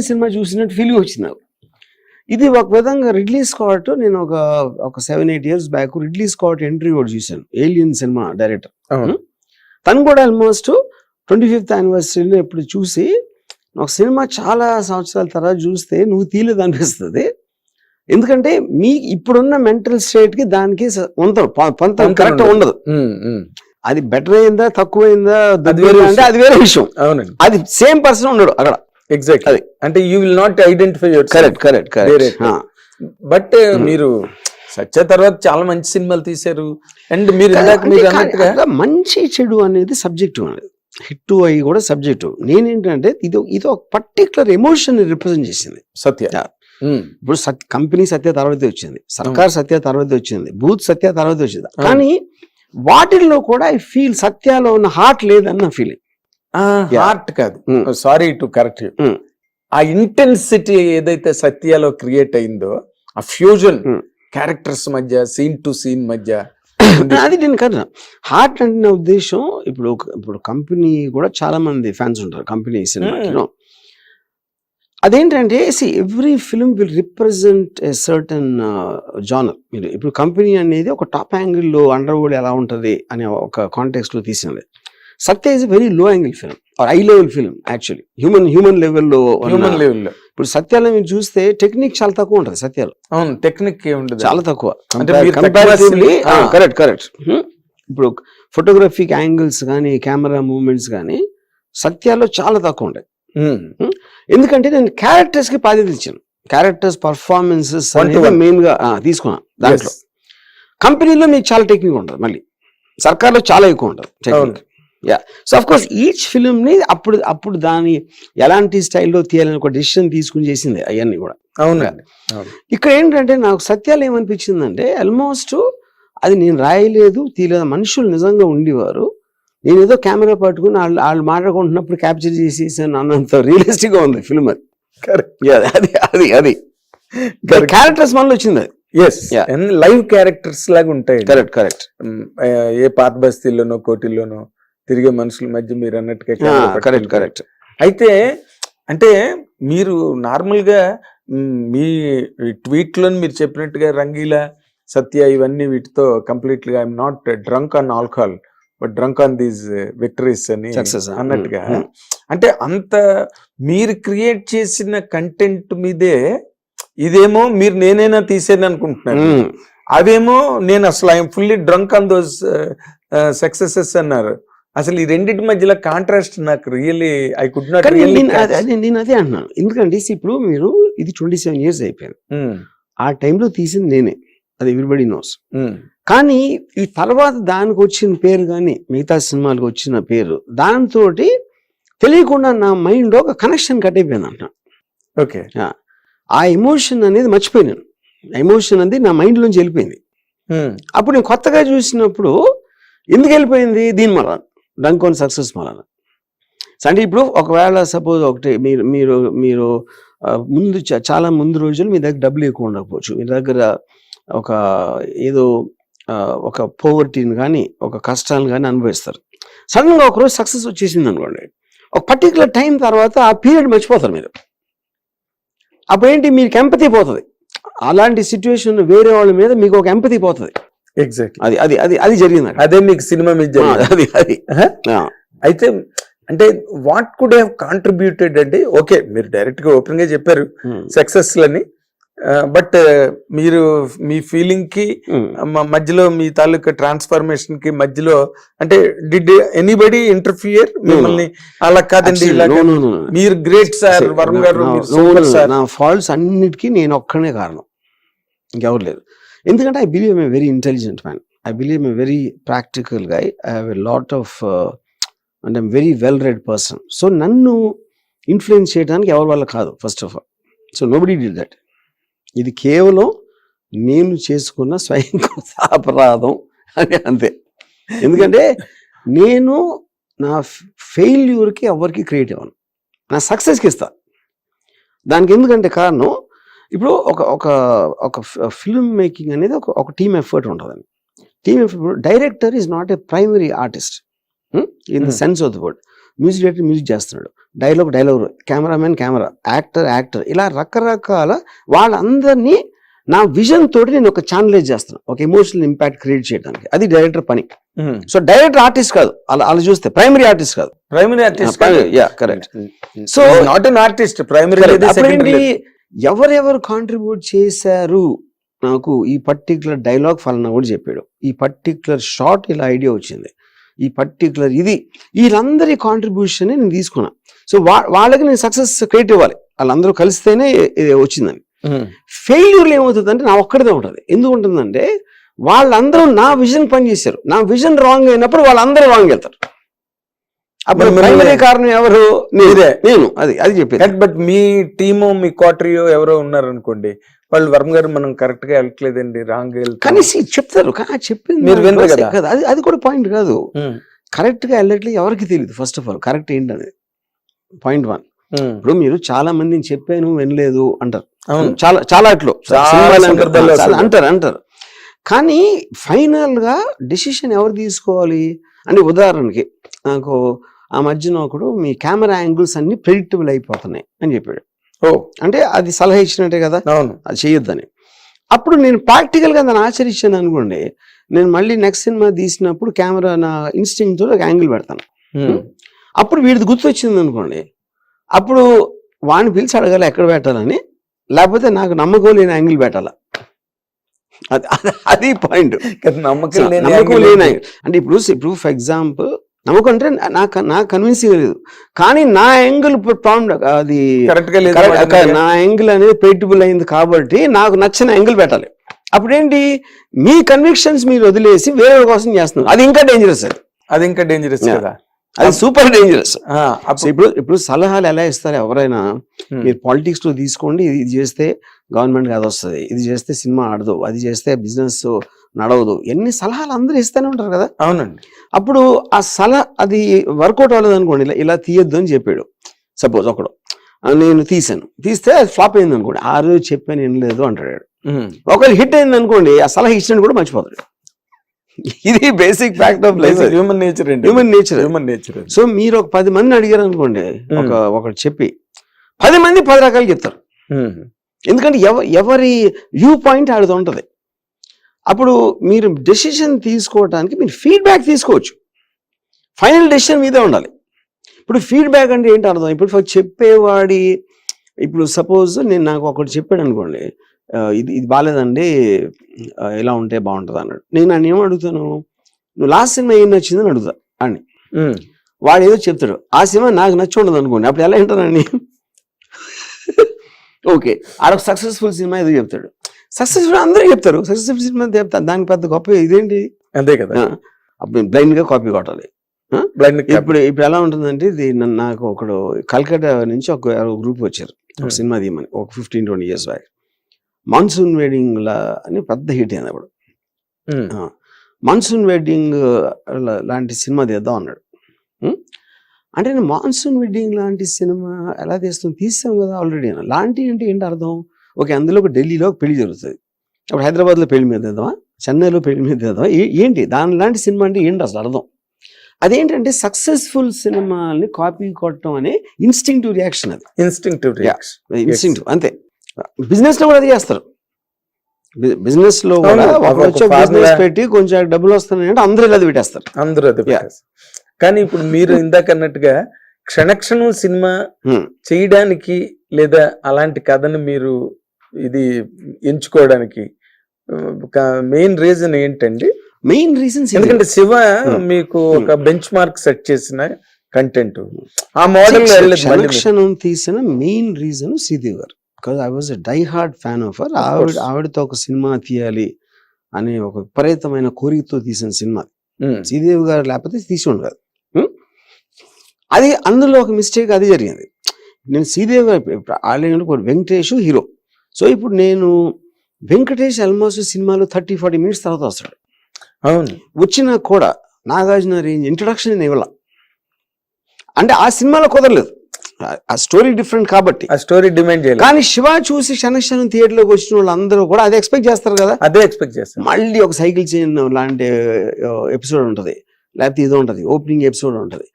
Cinema చూసినట్టు feeling వచ్చింది నాకు. ఇది ఒక విధంగా రిడ్లీ స్కాట్, నేను ఒక 7-8 years back Ridley Scott entry కూడా చూశాను, ఏలియన్ సినిమా డైరెక్టర్. తను కూడా ఆల్మోస్ట్ 25th anniversary ఎప్పుడు చూసి ఒక సినిమా చాలా సంవత్సరాల తర్వాత చూస్తే నువ్వు తీయలేదు అనిపిస్తుంది. ఎందుకంటే మీ ఇప్పుడున్న మెంటల్ స్టేట్ కి దానికి పొంత కరెక్ట్ ఉండదు. అది బెటర్ అయిందా తక్కువైందా అంటే అది వేరే విషయం. అవునండి, అది సేమ్ పర్సన్ ఉండడు అక్కడ. ఎగ్జాక్ట్, అంటే you will not identify your correct. But మీరు సత్య తర్వాత చాలా మంచి సినిమాలు తీశారు. అండ్ మీరు మంచి చెడు అనేది సబ్జెక్టివ్ అనేది, హిట్ అయ్యి కూడా సబ్జెక్టివ్. నేనేంటంటే ఇది ఒక పర్టికులర్ ఎమోషన్ రిప్రజెంట్ చేసింది సత్య. ఇప్పుడు కంపెనీ సత్య తర్వాతే వచ్చింది, సర్కార్ సత్య తర్వాతే వచ్చింది, బూత్ సత్య తర్వాతే వచ్చింది. కానీ వాటిల్లో కూడా ఐ ఫీల్ సత్యాలో ఉన్న హార్ట్ లేదన్న ఫీలింగ్. హార్ట్ కాదు, సారీ టు కరెక్ట్ యూ, ఆ ఇంటెన్సిటీ ఏదైతే సత్యాలో క్రియేట్ అయిందో, ఆ ఫ్యూజన్ క్యారెక్టర్స్ మధ్య, సీన్ టు సీన్ మధ్య, అది నేను కదా హార్ట్ అంటే నా ఉద్దేశం. ఇప్పుడు కంపెనీ కూడా చాలా మంది ఫ్యాన్స్ ఉంటారు కంపెనీ సినిమా. అదేంటంటే every film will represent a certain genre. మీరు ఇప్పుడు కంపెనీ అనేది ఒక టాప్ యాంగిల్లో అండర్ వరల్డ్ ఎలా ఉంటుంది అనే ఒక కాంటెక్స్ట్ లో తీసినది. Satya is very low angle film or high level film actually, human లెవెల్లో. ఇప్పుడు సత్యాలో మీరు చూస్తే టెక్నిక్ చాలా తక్కువ ఉంటుంది సత్యాలో. అవును, టెక్నిక్ చాలా తక్కువ. కరెక్ట్. ఇప్పుడు ఫోటోగ్రఫిక్ యాంగిల్స్ కానీ కెమెరా మూవ్మెంట్స్ కానీ సత్యాలో చాలా తక్కువ ఉంటాయి. ఎందుకంటే నేను క్యారెక్టర్స్ కి బాధ్యత ఇచ్చాను, క్యారెక్టర్స్ పర్ఫార్మెన్సెస్ మెయిన్ గా తీసుకున్నాను. దాంట్లో కంపెనీలో మీకు చాలా టెక్నిక్ ఉంటుంది, మళ్ళీ సర్కార్లో చాలా ఎక్కువ ఉంటుంది technique. So of course each film ని అప్పుడు దాని ఎలాంటి స్టైల్లో తీయాలని ఒక డెసిషన్ తీసుకుని చేసింది అవన్నీ కూడా. అవునండి. ఇక్కడ ఏంటంటే నాకు సత్యాలు ఏమనిపించిందంటే ఆల్మోస్ట్ అది నేను రాయలేదు తీయలేదు, మనుషులు నిజంగా ఉండేవారు. నేను ఏదో కెమెరా పట్టుకుని వాళ్ళు మాట్లాడుకుంటున్నప్పుడు క్యాప్చర్ చేసేసాను అన్నంత రియలిస్టిక్ గా ఉంది ఫిల్మ్. అది అది క్యారెక్టర్స్ మనలో వచ్చింది. లైవ్ క్యారెక్టర్స్ లాగా ఉంటాయి. కరెక్ట్. ఏ పాత బస్తీల్లోనో కోటిల్లోనో తిరిగే మనుషుల మధ్య మీరు అన్నట్టుగా. కరెక్ట్. అయితే అంటే మీరు నార్మల్ గా మీ ట్వీట్ లో మీరు చెప్పినట్టుగా రంగీలా, సత్య ఇవన్నీ వీటితో completely I'm not drunk on alcohol but drunk on these victories అని అన్నట్టుగా, అంటే అంత మీరు క్రియేట్ చేసిన కంటెంట్ మీదే ఇదేమో మీరు నేనైనా తీసేది అనుకుంటున్నాను, అవేమో నేను అసలు I'm fully drunk on those successes అన్నారు. అసలు ఈ రెండింటి మధ్యలో కాంట్రాస్ట్ నాకు రియల్లీ ఐ కుడ్ నాట్. నేను అదే అంటున్నాను, ఎందుకంటే ఇప్పుడు మీరు ఇది 27 years అయిపోయింది. ఆ టైంలో తీసింది నేనే, అది ఎవ్రీబడి నోస్. కానీ ఈ తర్వాత దానికి వచ్చిన పేరు కానీ మిగతా సినిమాలకు వచ్చిన పేరు దాంతో తెలియకుండా నా మైండ్ ఒక కనెక్షన్ కట్ అయిపోయింది అంట. ఓకే, ఆ ఎమోషన్ అనేది మర్చిపోయినాను, ఎమోషన్ అనేది నా మైండ్ లోంచి వెళ్ళిపోయింది. అప్పుడు నేను కొత్తగా చూసినప్పుడు ఎందుకు వెళ్ళిపోయింది, దీని వల్ల డ్రంక్ ఆన్ సక్సెస్ వలన. అంటే ఇప్పుడు ఒకవేళ సపోజ్ ఒకటి మీరు ముందు చాలా ముందు రోజులు మీ దగ్గర డబ్బులు ఎక్కువ ఉండకపోవచ్చు, మీ దగ్గర ఒక పోవర్టీని కానీ ఒక కష్టాలను కానీ అనుభవిస్తారు. సడన్ గా ఒకరోజు సక్సెస్ వచ్చేసింది అనుకోండి, ఒక పర్టికులర్ టైం తర్వాత ఆ పీరియడ్ మర్చిపోతారు మీరు. అప్పుడేంటి మీకు ఎంపతి పోతుంది, అలాంటి సిచ్యువేషన్ వేరే వాళ్ళ మీద మీకు ఒక ఎంపతి పోతుంది. ఎగ్జాక్ట్, అది జరిగింది. అదే మీకు సినిమా మీద అయితే అంటే వాట్ కుడ్ హ్యావ్ కాంట్రిబ్యూటెడ్ అంటే, ఓకే మీరు డైరెక్ట్ గా ఓపెన్ గా చెప్పారు సక్సెస్ లని, బట్ మీరు మీ ఫీలింగ్ కి మధ్యలో మీ తాలూకా ట్రాన్స్ఫర్మేషన్ కి మధ్యలో అంటే డిడ్ ఎనీబడి ఇంటర్ఫియర్ మిమ్మల్ని? అలా కాదండి, మీరు గ్రేట్ సార్ వరుణ్ గారు, నా ఫాల్ట్స్ అన్నిటికీ నేను ఒక్కనే కారణం, ఇంకెవరు లేదు. ఎందుకంటే I believe I'm a very intelligent man, I believe I'm a very practical guy, I have a lot of and I'm very well read person. So నన్ను ఇన్ఫ్లుయెన్స్ చేయడానికి ఎవరి వల్ల కాదు first of all. So nobody did that. ఇది కేవలం నేను చేసుకున్న స్వయం అపరాధం అని అంతే. ఎందుకంటే నేను నా ఫెయిల్యూర్కి ఎవరికి క్రియేట్ అవ్వను, నా సక్సెస్కి ఇస్తా. దానికి ఎందుకంటే కారణం, ఇప్పుడు ఒక ఫిల్మ్ మేకింగ్ అనేది ఒక టీమ్ ఎఫర్ట్ ఉంటుందండి. Team effort, director is not a primary artist in the sense of the word. Music director music చేస్తున్నాడు, డైలాగ్, కెమెరామెన్ కెమెరా, యాక్టర్ ఇలా రకరకాల వాళ్ళందరినీ నా విజన్ తోటి నేను ఒక ఛానలైజ్ చేస్తాను, ఒక ఎమోషనల్ ఇంపాక్ట్ క్రియేట్ చేయడానికి. అది డైరెక్టర్ పని. సో డైరెక్టర్ ఆర్టిస్ట్ కాదు, అలా చూస్తే ప్రైమరీ ఆర్టిస్ట్ కాదు. Primary artist correct. So not an artist, primary. ఎవరెవరు కాంట్రిబ్యూట్ చేశారు నాకు, ఈ పర్టికులర్ డైలాగ్ ఫలానా కూడా చెప్పాడు, ఈ పర్టికులర్ షార్ట్ ఇలా ఐడియా వచ్చింది, ఈ పర్టికులర్ ఇది, వీళ్ళందరి కాంట్రిబ్యూషన్ నేను తీసుకున్నా. సో వాళ్ళకి నేను సక్సెస్ క్రియేట్ ఇవ్వాలి, వాళ్ళందరూ కలిస్తేనే ఇది వచ్చిందని. ఫెయిల్యూర్లు ఏమవుతుందంటే నా ఒక్కడిదే ఉంటుంది. ఎందుకు ఉంటుందంటే వాళ్ళందరూ నా విజన్ పనిచేశారు, నా విజన్ రాంగ్ అయినప్పుడు వాళ్ళందరూ రాంగ్ వెళ్తారు. అప్పుడు ప్రైమరీ కారణం ఎవరు? నేను అది చెప్పేది. బట్ మీ టీము, మీ క్వార్టరియో ఎవరో ఉన్నారు అనుకోండి, వాళ్ళు వర్మ గారు మనం కరెక్ట్ గా వెళ్ళట్లేదండి, రాంగ్ కనీసి చెప్తారు, చెప్పింది మీరు వినరు కదా. అది కూడా పాయింట్ కాదు. కరెక్ట్ గా వెళ్ళట్లేదు ఎవరికి తెలియదు. ఫస్ట్ ఆఫ్ ఆల్ కరెక్ట్ ఏంటనేది పాయింట్ 1. ఇప్పుడు మీరు చాలా మందిని చెప్పాను వినలేదు అంటారు, చాలా అట్లు అంటారు. కానీ ఫైనల్ గా డిసిషన్ ఎవరు తీసుకోవాలి అంటే, ఉదాహరణకి నాకు ఆ మధ్యన ఒకడు మీ కెమెరా యాంగిల్స్ అన్ని ప్రెడిక్టబుల్ అయిపోతున్నాయి అని చెప్పాడు. అంటే అది సలహా ఇచ్చినట్టే కదా, అది చేయొద్దని. అప్పుడు నేను ప్రాక్టికల్ గా దాన్ని ఆచరించాను అనుకోండి, నేను మళ్ళీ నెక్స్ట్ సినిమా తీసినప్పుడు కెమెరా నా ఇన్స్టింక్ట్ తో యాంగిల్ పెడతాను. అప్పుడు వీడిది గుర్తొచ్చింది అనుకోండి, అప్పుడు వాడిని పిలిచి అడగాలి ఎక్కడ పెట్టాలని, లేకపోతే నాకు నమ్మకం లేని యాంగిల్ పెట్టాలా. అది పాయింట్. నమ్మకం లేని అంటే ఇప్పుడు ఫర్ ఎగ్జాంపుల్ నమ్మకం అంటే నాకు కన్విన్సింగ్ లేదు, కానీ నా యాంగిల్ అది నా యాంగిల్ అనేది ప్రెడిక్టబుల్ అయింది కాబట్టి నాకు నచ్చిన యాంగిల్ పెట్టాలి. అప్పుడేంటి, మీ కన్విక్షన్స్ మీరు వదిలేసి వేరే కోసం చేస్తున్నారు, అది ఇంకా డేంజరస్. అది ఇంకా డేంజరస్ కదా, అది సూపర్ డేంజరస్. ఇప్పుడు సలహాలు ఎలా ఇస్తారు ఎవరైనా, మీరు పాలిటిక్స్ లో తీసుకోండి, ఇది చేస్తే గవర్నమెంట్ అది వస్తుంది, ఇది చేస్తే సినిమా ఆడదు, అది చేస్తే బిజినెస్ నడవదు, ఎన్ని సలహాలు అందరూ ఇస్తూనే ఉంటారు కదా. అవునండి. అప్పుడు ఆ సలహా అది వర్కౌట్ అవ్వలేదు అనుకోండి, ఇలా తీయొద్దు అని చెప్పాడు సపోజ్ ఒకడు, నేను తీస్తే అది ఫ్లాప్ అయింది అనుకోండి, ఆ రోజు చెప్పాను ఏం లేదు అంటాడు. ఒకవేళ హిట్ అయింది అనుకోండి, ఆ సలహా ఇచ్చినట్టు కూడా మర్చిపోతాడు. ఇది basic fact of life, human nature. So మీరు ఒక 10 మందిని అడిగారు అనుకోండి, ఒకటి చెప్పి 10 మంది 10 రకాలు చెప్తారు. ఎందుకంటే ఎవరి వ్యూ పాయింట్ ఆడుతూ ఉంటది. అప్పుడు మీరు డెసిషన్ తీసుకోవడానికి మీరు ఫీడ్బ్యాక్ తీసుకోవచ్చు, ఫైనల్ డెసిషన్ మీదే ఉండాలి. ఇప్పుడు ఫీడ్బ్యాక్ అంటే ఏంటి అర్థం, ఇప్పుడు చెప్పేవాడి, ఇప్పుడు సపోజ్ నాకు ఒకటి చెప్పాడు అనుకోండి, ఇది బాగాలేదండి, ఇలా ఉంటే బాగుంటుంది అన్నాడు. నేను నన్ను ఏమో అడుగుతాను, నువ్వు లాస్ట్ సినిమా ఏం నచ్చిందని అడుగుతా అని. వాడు ఏదో చెప్తాడు, ఆ సినిమా నాకు నచ్చి ఉండదు అనుకోండి, అప్పుడు ఎలా వింటానండి? ఓకే, ఆడొక సక్సెస్ఫుల్ సినిమా ఏదో చెప్తాడు, సక్సెస్ఫుల్ అందరూ చెప్తారు, సక్సెస్ఫుల్ సినిమా చెప్తారు, దానికి పెద్ద గొప్ప ఇదేంటి, అంతే కదా. అప్పుడు బ్లైండ్ గా కాపీ కొట్టాలి. ఇప్పుడు ఎలా ఉంటుందంటే, ఇది నాకు ఒకడు కల్కట్టా నుంచి ఒక గ్రూప్ వచ్చారు ఒక సినిమా తీయమని, ఒక 15-20 years బ్యాక్. మాన్సూన్ వెడ్డింగ్ లా అని పెద్ద హిట్ అయింది అప్పుడు. మాన్సూన్ వెడ్డింగ్ లాంటి సినిమా తీద్దాం అన్నాడు. అంటే నేను మాన్సూన్ వెడ్డింగ్ లాంటి సినిమా ఎలా తీస్తాం కదా ఆల్రెడీ. లాంటి అంటే ఏంటి అర్థం, ఓకే అందులో ఒక ఢిల్లీలో ఒక పెళ్లి జరుగుతుంది, అప్పుడు హైదరాబాద్లో పెళ్లి మీద తీద్దామా, చెన్నైలో పెళ్లి మీద తీద్దామా, ఏంటి దాని లాంటి సినిమా అంటే ఏంటి అసలు అర్థం. అదేంటంటే సక్సెస్ఫుల్ సినిమాని కాపీ కొట్టడం అనే ఇన్స్టింక్టివ్ రియాక్షన్. అది ఇన్స్టింక్టివ్ అంతే. బిజినెస్ లో కూడా అది చేస్తారు. బిజినెస్ లో కూడా బిజినెస్ పెట్టి కొంచెం డబ్బులు వస్తున్నాయంటే అందరూ అది పెట్టేస్తారు, అందరూ అది. కానీ ఇప్పుడు మీరు ఇందాక అన్నట్టుగా క్షణక్షణం సినిమా చేయడానికి లేదా అలాంటి కథను మీరు ఇది ఎంచుకోవడానికి మెయిన్ రీజన్ ఏంటండి? మెయిన్ రీజన్ ఎందుకంటే శివ మీకు ఒక బెంచ్ మార్క్ సెట్ చేసిన కంటెంట్, ఆ మోడల్ క్షణక్షణం తీసిన main reason Sridevi garu. Because I was a die hard fan of her. ఆవిడతో ఒక సినిమా తీయాలి అనే ఒక విపరీతమైన కోరికతో తీసిన సినిమా. శ్రీదేవి గారు లేకపోతే తీసి ఉండదు. అది అందులో ఒక మిస్టేక్ అది జరిగింది. నేను శ్రీదేవి గారు ఆల్రెడీ వెంకటేష్ హీరో. సో ఇప్పుడు నేను వెంకటేష్ ఆల్మోస్ట్ సినిమాలో 30-40 minutes తర్వాత వస్తాడు. అవును, వచ్చినా కూడా నాగార్జున రేంజ్ ఇంట్రొడక్షన్ నేను ఇవ్వాల అంటే ఆ సినిమాలో కుదరలేదు. ఆ స్టోరీ డిఫరెంట్ కాబట్టి ఆ స్టోరీ డిమాండ్ చేయాలి. కానీ శివ చూసి క్షణక్షణం థియేటర్లోకి వచ్చిన వాళ్ళందరూ కూడా అదే ఎక్స్పెక్ట్ చేస్తారు కదా. అదే ఎక్స్పెక్ట్ చేస్తారు. మళ్ళీ ఒక సైకిల్ చైన్ లాంటి ఎపిసోడ్ ఉంటుంది, లేకపోతే ఇదో ఉంటుంది, ఓపెనింగ్ ఎపిసోడ్ ఉంటుంది.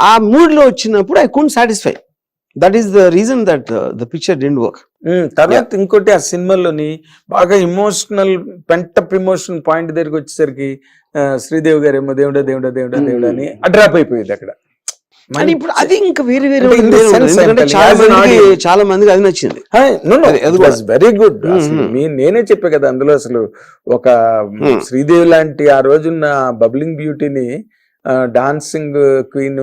ఆ మూడ్ లో వచ్చినప్పుడు I couldn't satisfy. That is the reason that the picture didn't work. తర్వాత ఇంకోటి ఆ సినిమాలోని బాగా ఇమోషనల్ పెంటప్ ఇమోషన్ పాయింట్ దగ్గరికి వచ్చేసరికి శ్రీదేవి గారు ఏమో దేవుడా దేవుడా దేవుడా దేవుడా అని డ్రాప్ అయిపోయింది అక్కడ. కానీ ఇప్పుడు అది ఇంకా వేరే వేరే అంటే in the sense ఎందుకంటే I'm telling, as an audience. చాలా మందికి అది నచ్చింది. Very good. నేనే చెప్పా కదా అందులో అసలు ఒక శ్రీదేవి లాంటి ఆ రోజున్న బబ్లింగ్ బ్యూటీని డాన్సింగ్ క్వీన్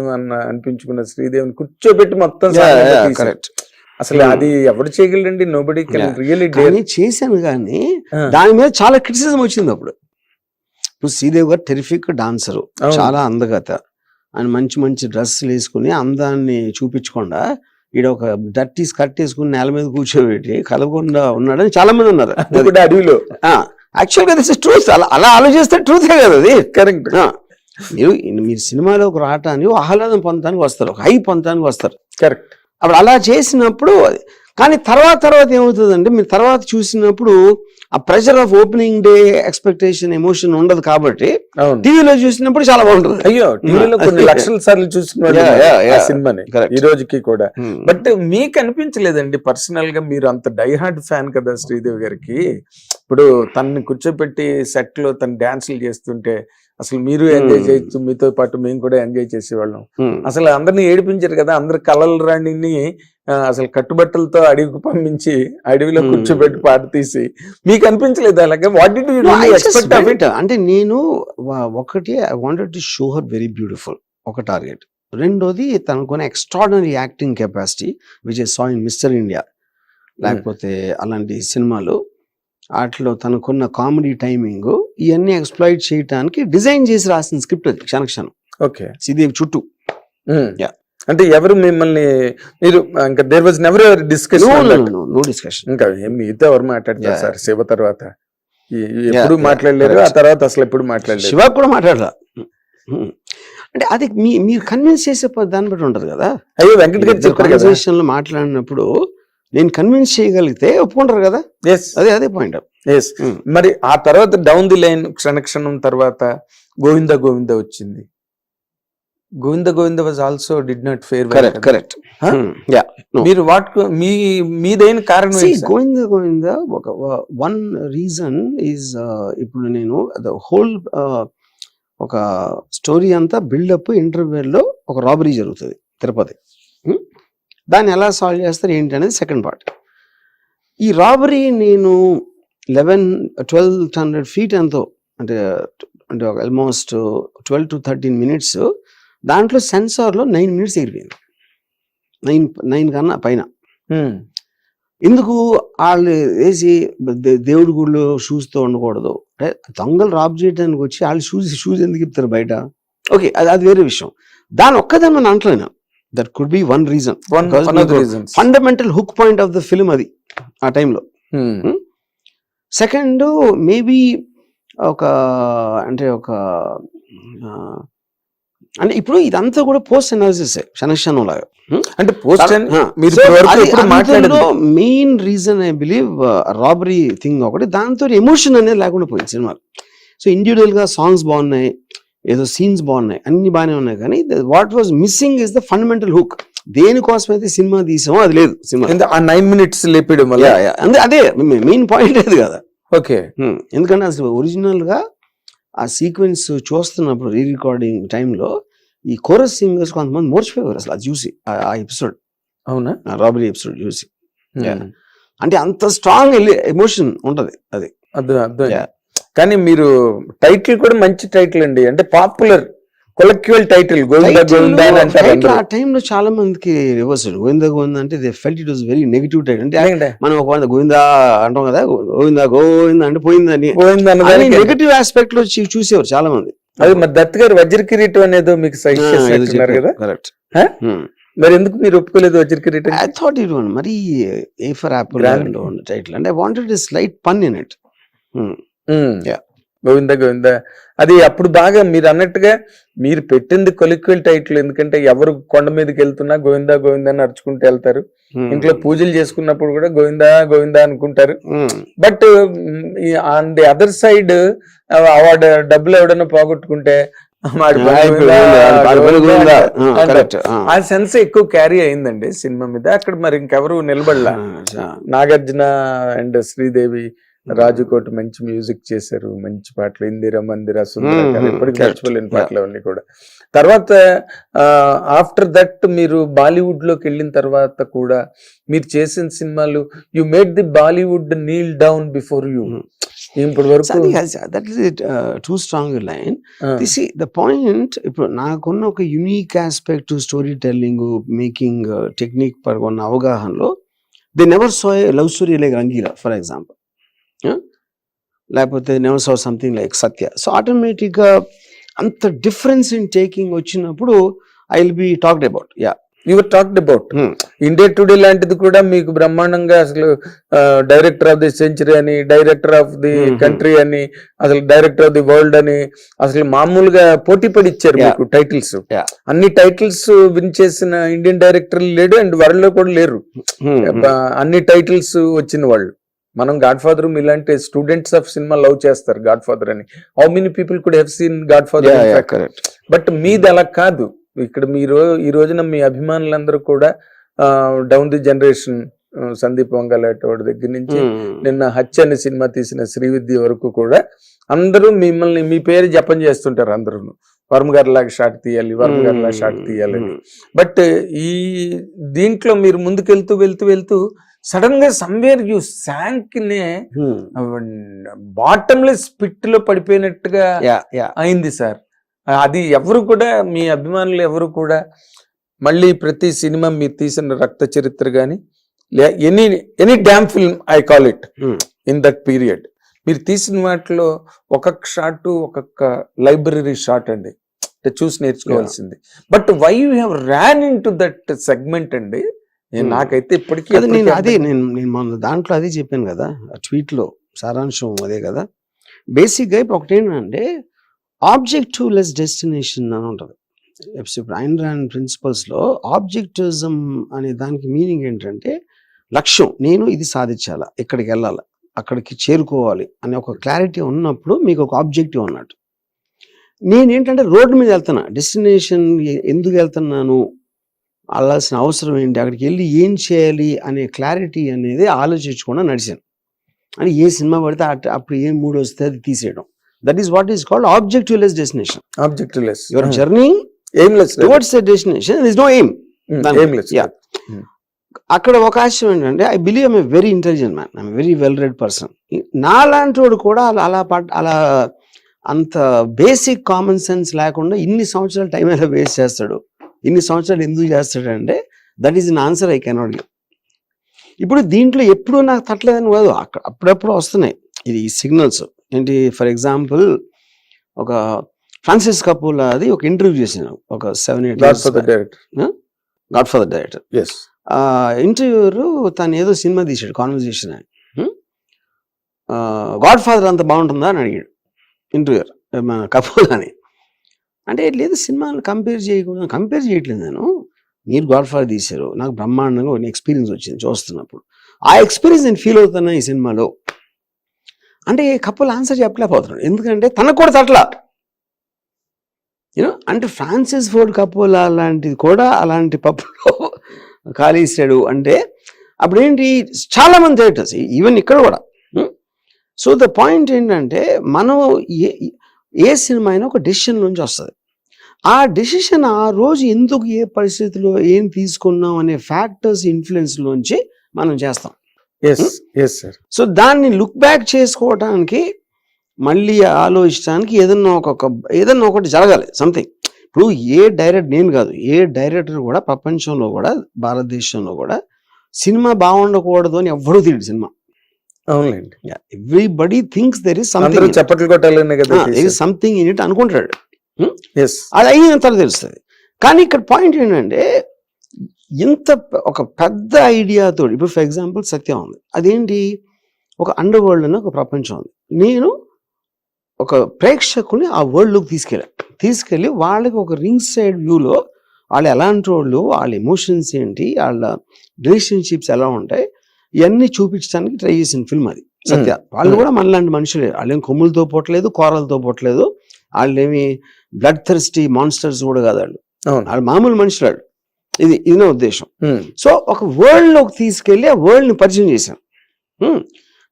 అనిపించుకున్న శ్రీదేవిని కూర్చోబెట్టి మొత్తం కరెక్ట్. అసలు అది ఎవరు చేయగలండి? నోబడీ కెన్ రియల్లీ కానీ చేశాను కానీ దాని మీద చాలా క్రిటిసిజం వచ్చింది అప్పుడు. ఇప్పుడు శ్రీదేవి గారు టెరిఫిక్ డాన్సరు, చాలా అందగత, ఆయన మంచి మంచి డ్రెస్సులు వేసుకుని అందాన్ని చూపించకుండా ఈడ ఒక డర్టీ స్కర్ట్ వేసుకుని నేల మీద కూర్చోబెట్టి కలవకుండా ఉన్నాడని చాలా మంది ఉన్నారు అడవిలో. యాక్చువల్ గా దిస్ ఇస్ ట్రూత్. అలా ఆలోచిస్తే ట్రూతే కదా అది. కరెక్ట్. మీరు సినిమాలోకి రావటానికి ఆహ్లాదం పొందడానికి వస్తారు, ఒక హై పొందడానికి వస్తారు. కరెక్ట్. అప్పుడు అలా చేసినప్పుడు కానీ తర్వాత ఏమవుతుందంటే మీరు తర్వాత చూసినప్పుడు ఆ pressure of opening day expectation emotion ఉండదు కాబట్టి టీవీలో చూసినప్పుడు చాలా బాగుంటుంది. అయ్యో టీవీలో కొన్ని లక్షల సార్లు చూసిన సినిమాని ఈ రోజుకి కూడా. బట్ మీకు అనిపించలేదండి పర్సనల్ గా మీరు అంత డైహార్డ్ ఫ్యాన్ కదా శ్రీదేవి గారికి, ఇప్పుడు తనని కూర్చోపెట్టి సెట్ లో తను డాన్సులు చేస్తుంటే అసలు మీరు ఎంజాయ్ చేయొచ్చు, మీతో పాటు మేము కూడా ఎంజాయ్ చేసేవాళ్ళం. అసలు అందరినీ ఏడిపించారు కదా, అందరు కలల రాణిని అసలు కట్టుబట్టలతో అడవికి పంపించి అడవిలో కూర్చోబెట్టి పాట తీసి మీకు అనిపించలేదు అలాగే? What did you expect of it? అంటే నేను ఒకటి I wanted to show her very beautiful, ఒక టార్గెట్. రెండోది తనకున్న extraordinary acting capacity which I saw in mister India, లేకపోతే అలాంటి సినిమాలు వాటిలో తనకున్న కామెడీ టైమింగ్ ఇవన్నీ ఎక్స్ప్లాయిట్ చేయడానికి డిజైన్ చేసి రాసిన స్క్రిప్ట్ అది క్షణక్షణం. ఓకే. శ్రీదేవి చుట్టూ. అంటే ఎవరు మిమ్మల్ని మీరు ఇంకా there was never ever discussion? No discussion. ఇంకా మీతో ఎవరు మాట్లాడతారు సార్ శివ తర్వాత? ఎప్పుడు మాట్లాడలేరు, ఆ తర్వాత అసలు ఎప్పుడు మాట్లాడలేదు. శివ కూడా మాట్లాడరా అంటే అది మీరు కన్విన్స్ చేసే దాన్ని బట్టి ఉంటది కదా. అయ్యో వెంకట్ గారు చెప్పారు కదా మాట్లాడినప్పుడు నేను కన్విన్స్ చేయగలిగితే ఒప్పుకుంటారు కదా. అదే పాయింట్. మరి ఆ తర్వాత డౌన్ ది లైన్ క్షణక్షణం తర్వాత గోవింద గోవింద వచ్చింది. Govinda Govinda was also did not fair. Correct. మీరు మీదైన కారణం గోవింద గోవింద ఒక వన్ రీజన్ ఈజ్ ఇప్పుడు నేను హోల్ ఒక స్టోరీ అంతా బిల్డప్ ఇంటర్వ్యూలో ఒక రాబరీ జరుగుతుంది తిరుపతి. దాన్ని ఎలా సాల్వ్ చేస్తారు ఏంటి అనేది సెకండ్ పార్ట్. ఈ రాబరీ నేను 1200 feet ఎంతో అంటే ఆల్మోస్ట్ 12 to 13 minutes, దాంట్లో సెన్సార్లో 9 minutes ఎగిరిపోయింది. 9 కన్నా పైన. ఎందుకు వాళ్ళు వేసి దేవుడి గుడిలో షూస్తో ఉండకూడదు, దొంగలు రాబ్ చేయడానికి వచ్చి వాళ్ళు షూస్ ఎందుకు ఇస్తారు బయట? ఓకే, అది వేరే విషయం. దాని ఒక్కదాన్ని మనం అంటలేను. That could be one reason, fundamental hook point of the film అది ఆ టైంలో. సెకండ్ మేబీ అంటే ఇప్పుడు ఇదంతా కూడా పోస్ట్ అనాలిసిస్ క్షణక్షణం లాగా. అంటే main reason I believe robbery thing ఒకటి, దాంతో ఎమోషన్ అనేది లేకుండా పోయింది సినిమాలో. సో ఇండివిజువల్ గా సాంగ్స్ బాగున్నాయి, ఏదో సీన్స్ బాగున్నాయి, అన్ని బాగానే ఉన్నాయి, కానీ what was missing is the fundamental hook. దేనికోసం అయితే సినిమా తీసామో అది లేదు సినిమా. 9 minutes లేపడం వల్ల అదే మెయిన్ పాయింట్ లేదు కదా. ఓకే. ఎందుకంటే అసలు ఒరిజినల్ గా ఆ సీక్వెన్స్ చూస్తున్నప్పుడు రీ రికార్డింగ్ టైంలో ఈ కోరస్ సింగర్స్ కొంతమంది మోర్చిపోయారు అసలు అది చూసి, ఆ ఎపిసోడ్. అవునా? రాబరీ ఎపిసోడ్ చూసి. అంటే అంత స్ట్రాంగ్ ఎమోషన్ ఉంటది అది. కానీ మీరు టైటిల్ కూడా మంచి టైటిల్ అండి, అంటే పాపులర్ కొలెక్టివల్ టైటిల్ గోవింద గోవింద అని అంటారు. ఆ టైంలో చాలా మందికి రివర్స్ గోవింద గోవింద అంటే they felt it was very negative title. అంటే మనం ఒక గోవింద అంటాం కదా, గోవింద గోవింద అంటే పోయిందని నెగిటివ్ ఆస్పెక్ట్ లో చూసేవారు చాలా మంది. అది మరి దత్ గారు వజ్ర కిరీటం అనేది మీకు సజెస్ట్ కదా. కరెక్ట్. మరి ఎందుకు మీరు ఒప్పుకోలేదు వజ్ర కిరీటం? ఐ థాట్ ఇట్ వన్ మరి ఏ ఫర్ యాపిల్ టైటిల్, అంటే ఐ వాంటెడ్ ఎ స్లైట్ పన్ ఇన్ ఇట్. గోవింద గోవింద అది అప్పుడు బాగా మీరు అన్నట్టుగా మీరు పెట్టింది కొలిక్వల్ టైటిల్. ఎందుకంటే ఎవరు కొండ మీదకి వెళ్తున్నా గోవింద గోవింద అని అరుచుకుంటూ వెళ్తారు, ఇంట్లో పూజలు చేసుకున్నప్పుడు కూడా గోవింద గోవింద అనుకుంటారు. But on the other side వాడు డబ్బులు ఎవడన్నా పోగొట్టుకుంటే కరెక్ట్. ఆ సెన్స్ ఎక్కువ క్యారీ అయిందండి సినిమా మీద. అక్కడ మరి ఇంకెవరు నిలబడలా. నాగార్జున అండ్ శ్రీదేవి, రాజుకోటి మంచి మ్యూజిక్ చేశారు, మంచి పాటలు, ఇందిరా మందిర, సుందర, ఎప్పటికీ మర్చిపోలేని పాటలు అవన్నీ కూడా. తర్వాత ఆఫ్టర్ దట్ మీరు బాలీవుడ్ లోకి వెళ్ళిన తర్వాత కూడా మీరు చేసిన సినిమాలు, you made the Bollywood kneel down before you. ఇప్పటి వరకు that is too strong line. The point, ఇప్పుడు నాకున్న ఒక unique aspect storytelling, making technique పరంగా ఉన్న అవగాహనలో, they never saw a love story like Rangeela for example, లేకపోతే never saw something like Satya. So ఆటోమేటిక్గా అంత డిఫరెన్స్ ఇన్ టేకింగ్ వచ్చినప్పుడు I will be talked about. Your talked about India today లాంటిది కూడా మీకు బ్రహ్మాండంగా అసలు డైరెక్టర్ ఆఫ్ ది సెంచరీ అని, డైరెక్టర్ ఆఫ్ ది కంట్రీ అని, అసలు డైరెక్టర్ ఆఫ్ ది వరల్డ్ అని, అసలు మామూలుగా పోటీ పడి ఇచ్చారు మీకు టైటిల్స్. అన్ని టైటిల్స్ విన్ చేసిన ఇండియన్ డైరెక్టర్ లేడు, అండ్ వరల్డ్ లో కూడా లేరు అన్ని టైటిల్స్ వచ్చిన వాళ్ళు. మనం గాడ్ ఫాదర్ ఇలాంటి స్టూడెంట్స్ ఆఫ్ సినిమా లవ్ చేస్తారు గాడ్ ఫాదర్ అని. How many people could have seen God father? But మీది అలా కాదు. ఇక్కడ మీరు ఈ రోజున మీ అభిమానులందరూ కూడా డౌన్ ది జనరేషన్, సందీప్ వంగలాటోడి దగ్గర నుంచి నిన్న హత్య అనే సినిమా తీసిన శ్రీవిద్య వరకు కూడా అందరూ మిమ్మల్ని, మీ పేరు జపం చేస్తుంటారు అందరూ. వర్మ గారి లాగా షాట్ తీయాలి, వర్మ గారి లాగా షాట్ తీయాలని. బట్ ఈ దీంట్లో మీరు ముందుకెళ్తూ వెళ్తూ వెళ్తూ సడన్ గా సమ్వేర్ యూ శాంక్ నే బాటమ్లెస్ పిట్ లో పడిపోయినట్టుగా అయింది సార్. అది ఎవరు కూడా, మీ అభిమానులు ఎవరు కూడా మళ్ళీ ప్రతి సినిమా మీరు తీసిన రక్త చరిత్ర గాని, any dam film I call it in that period, మీరు తీసిన వాటిలో ఒక్కొక్క షాట్ ఒక్కొక్క లైబ్రరీ షాట్ అండి, చూసి నేర్చుకోవాల్సింది. But why you have ran into that segment అండి? నాకైతే ఇప్పటికీ నేను మన దాంట్లో అదే చెప్పాను కదా, ట్వీట్ లో సారాంశం అదే కదా. బేసిక్ గా ఇప్పుడు ఒకటేంటంటే ఆబ్జెక్టివ్ లెస్ డెస్టినేషన్ అని ఉంటుంది. ఇప్పుడు ఐన్ ర్యాండ్ ప్రిన్సిపల్స్ లో ఆబ్జెక్టివిజం అనే దానికి మీనింగ్ ఏంటంటే లక్ష్యం, నేను ఇది సాధించాలా, ఇక్కడికి వెళ్ళాలా, అక్కడికి చేరుకోవాలి అనే ఒక క్లారిటీ ఉన్నప్పుడు మీకు ఒక ఆబ్జెక్టివ్ అన్నట్టు. నేనేంటంటే రోడ్డు మీద వెళ్తున్నా, డెస్టినేషన్ ఎందుకు వెళ్తున్నాను, వెళ్ళాల్సిన అవసరం ఏంటి, అక్కడికి వెళ్ళి ఏం చేయాలి అనే క్లారిటీ అనేది ఆలోచించకుండా నడిచాను. అని ఏ సినిమా పడితే అప్పుడు ఏ మూడ్ వస్తే అది తీసేయడం. That is what is called objectiveless destination. Objectiveless, your journey aimless towards the destination, there is no aim. అక్కడ ఒక ఆశయం ఏంటంటే, I believe I'm a very intelligent man, I'm very well read person. నా లాంటి వాడు కూడా అలా అంత బేసిక్ కామన్ సెన్స్ లేకుండా ఇన్ని సంవత్సరాలు టైం ఎలా వేస్ట్ చేస్తాడు, ఇన్ని సంవత్సరాలు ఎందుకు చేస్తాడంటే that is an answer I cannot give. ఇప్పుడు దీంట్లో ఎప్పుడు నాకు తట్టలేదని కాదు, అప్పుడప్పుడు వస్తున్నాయి ఇది సిగ్నల్స్. ఏంటి, ఫర్ ఎగ్జాంపుల్ ఒక ఫ్రాన్సిస్ కపూలా అది ఒక ఇంటర్వ్యూ చేసాను ఒక 7-8 గాడ్ ఫాదర్ డైరెక్టర్. ఇంటర్వ్యూరు తను ఏదో సినిమా తీసాడు, కాన్వర్జేషన్ అని, గాడ్ ఫాదర్ అంత బాగుంటుందా అని అడిగాడు ఇంటర్వ్యూర్ కపూర్ అని. అంటే లేదు, సినిమాను కంపేర్ చేయట్లేదు నేను, మీరు గాడ్ ఫాదర్ తీశారు, నాకు బ్రహ్మాండంగా ఒక ఎక్స్పీరియన్స్ వచ్చింది చూస్తున్నప్పుడు, ఆ ఎక్స్పీరియన్స్ నేను ఫీల్ అవుతున్నా ఈ సినిమాలో అంటే. కపుల్ ఆన్సర్ చెప్పలేకపోతున్నాడు, ఎందుకంటే తనకు కూడా తట్లా. అంటే ఫ్రాన్సిస్ ఫోర్డ్ కపోలా లాంటిది కూడా అలాంటి పప్పులో కాలేసాడు అంటే అప్పుడు ఏంటి, చాలా మంది డైరెక్టర్స్ ఈవెన్ ఇక్కడ కూడా. సో ద పాయింట్ ఏంటంటే, మనం ఏ సినిమా అయినా ఒక డెసిషన్ నుంచి వస్తుంది. ఆ డెసిషన్ ఆ రోజు ఎందుకు, ఏ పరిస్థితిలో ఏం తీసుకున్నాం అనే ఫ్యాక్టర్స్ ఇన్ఫ్లుయెన్స్ లోంచి మనం చేస్తాం. సో దాన్ని లుక్ బ్యాక్ చేసుకోవడానికి, మళ్ళీ ఆలోచించడానికి ఏదన్నా ఒకటి జరగాలి, సంథింగ్. ఇప్పుడు నేను కాదు, ఏ డైరెక్టర్ కూడా ప్రపంచంలో కూడా, భారతదేశంలో కూడా సినిమా బాగుండకూడదు అని ఎవ్వరూ తెలియదు సినిమా. అవునండి, everybody thinks there is something, చప్పట్లు కొట్టాలనే కదా, సంథింగ్ ఇన్ ఇట్ అనుకుంటాడు. అది అయిన తర్వాత తెలుస్తుంది. కానీ ఇక్కడ పాయింట్ ఏంటంటే, ఇంత ఒక పెద్ద ఐడియాతో, ఇప్పుడు ఫర్ ఎగ్జాంపుల్ సత్యం ఉంది, అదేంటి, ఒక అండర్ వరల్డ్ అని ఒక ప్రపంచం ఉంది. నేను ఒక ప్రేక్షకుని ఆ వరల్డ్లోకి తీసుకెళ్ళి వాళ్ళకి ఒక రింగ్ సైడ్ వ్యూలో వాళ్ళు ఎలాంటి వాళ్ళు, వాళ్ళ ఎమోషన్స్ ఏంటి, వాళ్ళ రిలేషన్షిప్స్ ఎలా ఉంటాయి, ఇవన్నీ చూపించడానికి ట్రై చేసిన ఫిల్మ్ అది సత్య. వాళ్ళు కూడా మనలాంటి మనుషులే, వాళ్ళేం కొమ్ములతో పోవట్లేదు, కోరలతో పోవట్లేదు, వాళ్ళేమి బ్లడ్ థర్స్టీ మాన్స్టర్స్ కూడా కాదు వాళ్ళు. అవును. వాళ్ళు మామూలు మనుషులు వాళ్ళు. ఇది నా ఉద్దేశం. ఉమ్. సో ఒక వరల్డ్ లోకి తీసుకెళ్లి ఆ వరల్డ్ ని పరిచయం చేశాను.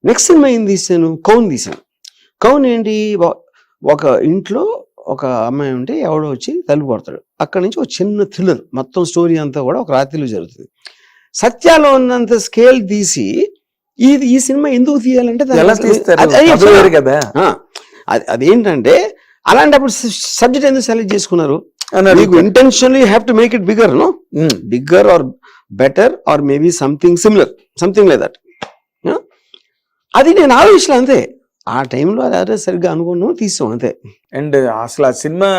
నెక్స్ట్ సినిమా ఏం తీసాను, కౌన్ తీసాను. కౌన్ ఏంటి, ఒక ఇంట్లో ఒక అమ్మాయి ఉంటే ఎవడో వచ్చి తలుపు కొడతాడు. అక్కడి నుంచి ఒక చిన్న థ్రిల్లర్, మొత్తం స్టోరీ అంతా కూడా ఒక రాత్రిలో జరుగుతుంది. సత్యాలో ఉన్నంత స్కేల్ తీసి ఈ సినిమా ఎందుకు తీయాలంటే ఎలా తీస్తారు? అది వేరు కదా. అదేంటంటే అలాంటప్పుడు సబ్జెక్ట్ ఎందుకు సెలెక్ట్ చేసుకున్నారు? అని మీకు అడుగుతారు. Intentionally have to make it bigger, no um. Bigger or better or maybe something similar, something like that. అది నేను ఆలోచించలే అంతే. ఆ టైంలో అదే సరిగ్గా అనుకున్నాం, తీసాం అంతే. అండ్ అసలు ఆ సినిమా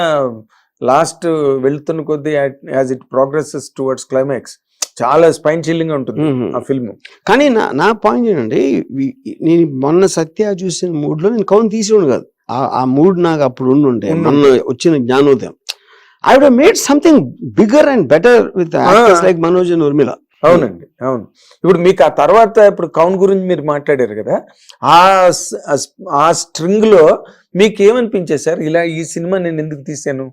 లాస్ట్ వెళ్తున్న కొద్దీ as it progresses towards climax చాలా స్పైన్ చిల్లింగ్ ఉంటుంది ఆ ఫిల్మ్. కానీ నా పాయింట్ ఏంటంటే, నేను మొన్న సత్య చూసిన మూడ్ లో నేను కౌన్ తీసేవాడు కాదు. ఆ మూడ్ నాకు అప్పుడు ఉండుంటే, మొన్న వచ్చిన జ్ఞానోదయం, I would have made something bigger and better with actors like Manoj and Urmila. అవునండి, అవును. ఇప్పుడు మీకు ఆ తర్వాత ఇప్పుడు కౌన్ గురించి మీరు మాట్లాడారు కదా, ఆ స్ట్రింగ్ లో మీకు ఏమనిపించేది సార్? ఇలా ఈ సినిమా నేను ఎందుకు తీసాను,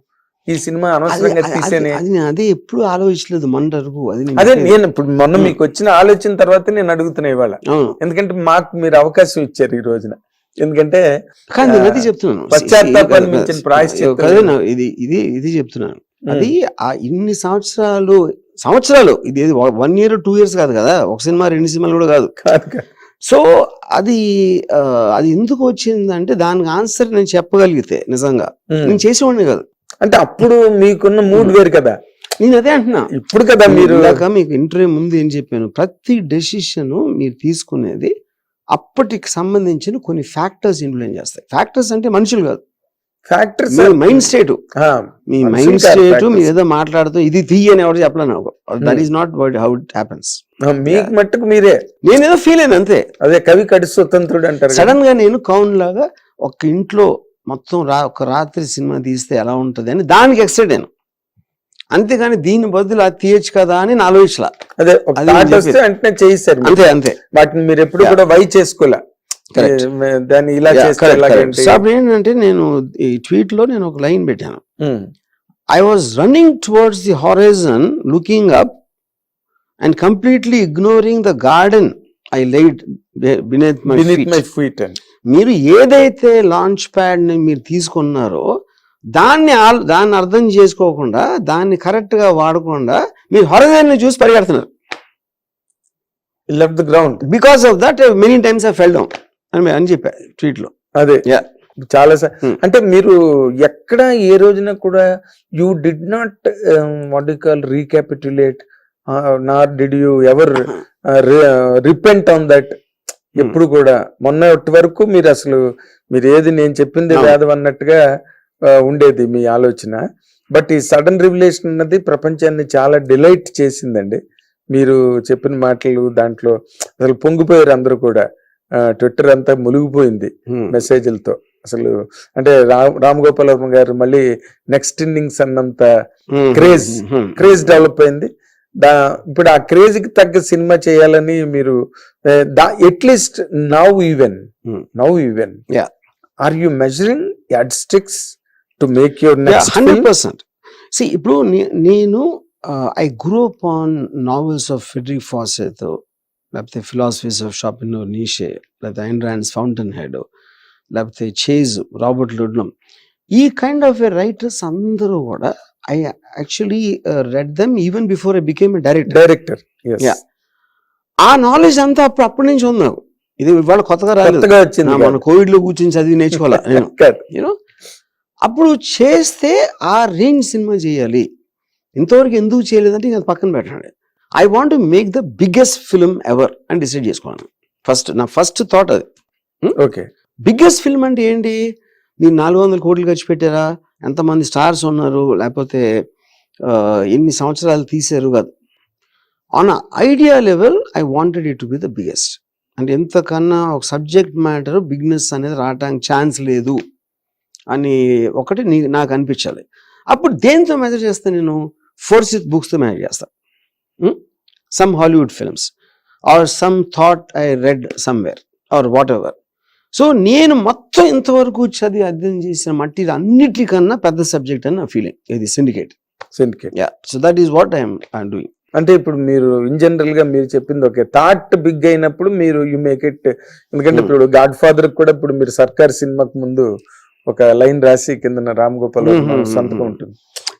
ఈ సినిమా అనవసరంగా తీసానే? అది నేను అదే ఎప్పుడు ఆలోచించలేదు మొన్న వరకు. అదే నేను ఇప్పుడు మొన్న మీకు వచ్చిన ఆలోచన తర్వాత నేను అడుగుతున్నా ఇవాళ. ఎందుకంటే మాకు మీరు అవకాశం ఇచ్చారు ఈ రోజున. ఎందుకంటే కానీ నేను అది చెప్తున్నాను, పశ్చాత్తాపాన్ని మించిన ప్రాయశ్చిత్తం. ఇది చెప్తున్నాను. అది ఆ ఇన్ని సంవత్సరాలు ఇది 1 year 2 years కాదు కదా, ఒక సినిమా 2 సినిమాలు కూడా కాదు. సో అది ఎందుకు వచ్చిందంటే దానికి ఆన్సర్ నేను చెప్పగలిగితే నిజంగా నేను చేసేవాడిని కాదు. అంటే అప్పుడు మీకున్న మూడ్ వేరు కదా. నేను అదే అంటున్నా. ఇప్పుడు కదా మీరు మీకు ఇంటర్వ్యూ ముందు ఏం చెప్పాను, ప్రతి డెసిషన్ మీరు తీసుకునేది అప్పటికి సంబంధించిన కొన్ని ఫ్యాక్టర్స్ ఇన్ఫ్లుయెన్స్ చేస్తాయి. ఫ్యాక్టర్స్ అంటే మనుషులు కాదు, ఫ్యాక్టర్స్, మైండ్ స్టేట్. మీ మైండ్ స్టేట్ మీరు ఏదో మాట్లాడుతూ ఇది తీయని ఎవరు చెప్పలేను. That is not how it happens. మీకు మట్టుకు మీరే, నేనేదో ఫీల్ అయిన అంతే. అదే కవి కడి స్వతంత్రుడు అంటారు. సడన్ గా నేను కౌన్ లాగా ఒక ఇంట్లో మొత్తం ఒక రాత్రి సినిమా తీస్తే ఎలా ఉంటది అని దానికి ఎక్సైట్ అయ్యాను. అంతేగాని దీని బదులు అది తీయచ్చు కదా అని నా ఆలోచించలా. అదే అంటే చేయిస్తారు అంతే అంతే. వాటిని మీరు ఎప్పుడు కూడా వై చేసుకోలే, దాన్ని ఇలా అప్పుడు ఏంటంటే నేను ఈ ట్వీట్ లో నేను ఒక లైన్ పెట్టాను, I was running towards the horizon looking up and completely ignoring the garden I lied beneath my feet. మీరు ఏదైతే లాంచ్ ప్యాడ్ ని మీరు తీసుకున్నారో దాన్ని అర్థం చేసుకోకుండా, దాన్ని కరెక్ట్ గా వాడకుండా మీరు హొరైజన్ ని చూసి పరిగెడుతున్నారు. Left the ground because of that many times I fell down అని చెప్పా ట్వీట్ లో. అదే చాలా అంటే మీరు ఎక్కడ ఏ రోజున కూడా you did not what you call recapitulate not did you ever repent on that. ఎప్పుడు కూడా మొన్నటి వరకు మీరు అసలు మీరు ఏది నేను చెప్పింది వేదం అన్నట్టుగా ఉండేది మీ ఆలోచన. బట్ ఈ సడన్ రివిలేషన్ అన్నది ప్రపంచాన్ని చాలా డిలైట్ చేసిందండి. మీరు చెప్పిన మాటలు దాంట్లో అసలు పొంగిపోయారు అందరూ కూడా. ట్విట్టర్ అంతా మునిగిపోయింది మెసేజ్లతో. అసలు అంటే రామ్ గోపాల్ వర్మ గారు మళ్ళీ నెక్స్ట్ ఇన్నింగ్స్ అన్నంత క్రేజ్ డెవలప్ అయింది. ఇప్పుడు ఆ క్రేజ్ కి తగ్గ సినిమా చేయాలని మీరు at least now even are you measuring yardsticks to make your next 100%. ఇప్పుడు నేను I grew up on novels of Frederick Forsyth, లేకపోతే ఫిలాసఫీస్ ఆఫ్ షాపినోర్ నీషే, లేకపోతే ఐన్ రాండ్స్ ఫౌంటైన్ హెడ్, లేకపోతే చేజ్, రాబర్ట్ లుడ్లమ్, ఈ kind of writers అందరూ కూడా I actually read them even before I became a director. Yes. Yeah. ఆ knowledge అంతా అప్పటి నుంచి ఉంది నాకు. ఇది ఇవాళ కొత్తగా వచ్చింది. మన కోవిడ్ లో కూర్చొని చదివి నేర్చుకోవాలి నేను. యూనో అప్పుడు చేస్తే ఆ రేంజ్ సినిమా చేయాలి, ఇంతవరకు ఎందుకు చేయలేదంటే అది పక్కన పెట్టండి. I want to make the biggest film ever అని డిసైడ్ చేసుకోవాలి. నా ఫస్ట్ థాట్ అది. ఓకే, బిగ్గెస్ట్ ఫిల్మ్ అంటే ఏంటి? మీరు 400 కోట్లు ఖర్చు పెట్టారా, ఎంతమంది స్టార్స్ ఉన్నారు, లేకపోతే ఎన్ని సంవత్సరాలు తీసారు కాదు. On idea level I wanted it to be the biggest. అంటే ఎంతకన్నా ఒక సబ్జెక్ట్ మ్యాటర్ బిగ్నెస్ అనేది రావడానికి ఛాన్స్ లేదు అని ఒకటి నాకు అనిపించాలి. అప్పుడు దేంతో మెజర్ చేస్తాను నేను? ఫోర్సిత్ బుక్స్తో మెజర్ చేస్తాను. Some Hollywood films or some thought I read somewhere or whatever. So నేను మొత్తం ఇంతవరకు చదివి అధ్యయనం చేసిన మట్టి అన్నిటికన్నా పెద్ద సబ్జెక్ట్ అని నా ఫీలింగ్, ఇది syndicate. Syndicate. So that is what I'm doing. అంటే ఇప్పుడు మీరు ఇన్ జనరల్ గా మీరు చెప్పింది ఓకే, థాట్ బిగ్ అయినప్పుడు మీరు యు మేక్ ఇట్. ఎందుకంటే ఇప్పుడు గాడ్ ఫాదర్ కూడా ఇప్పుడు మీరు సర్కార్ సినిమాకు ముందు ఒక లైన్ రాసి కింద రామ్ గోపాల్ సంతకం ఉంటుంది.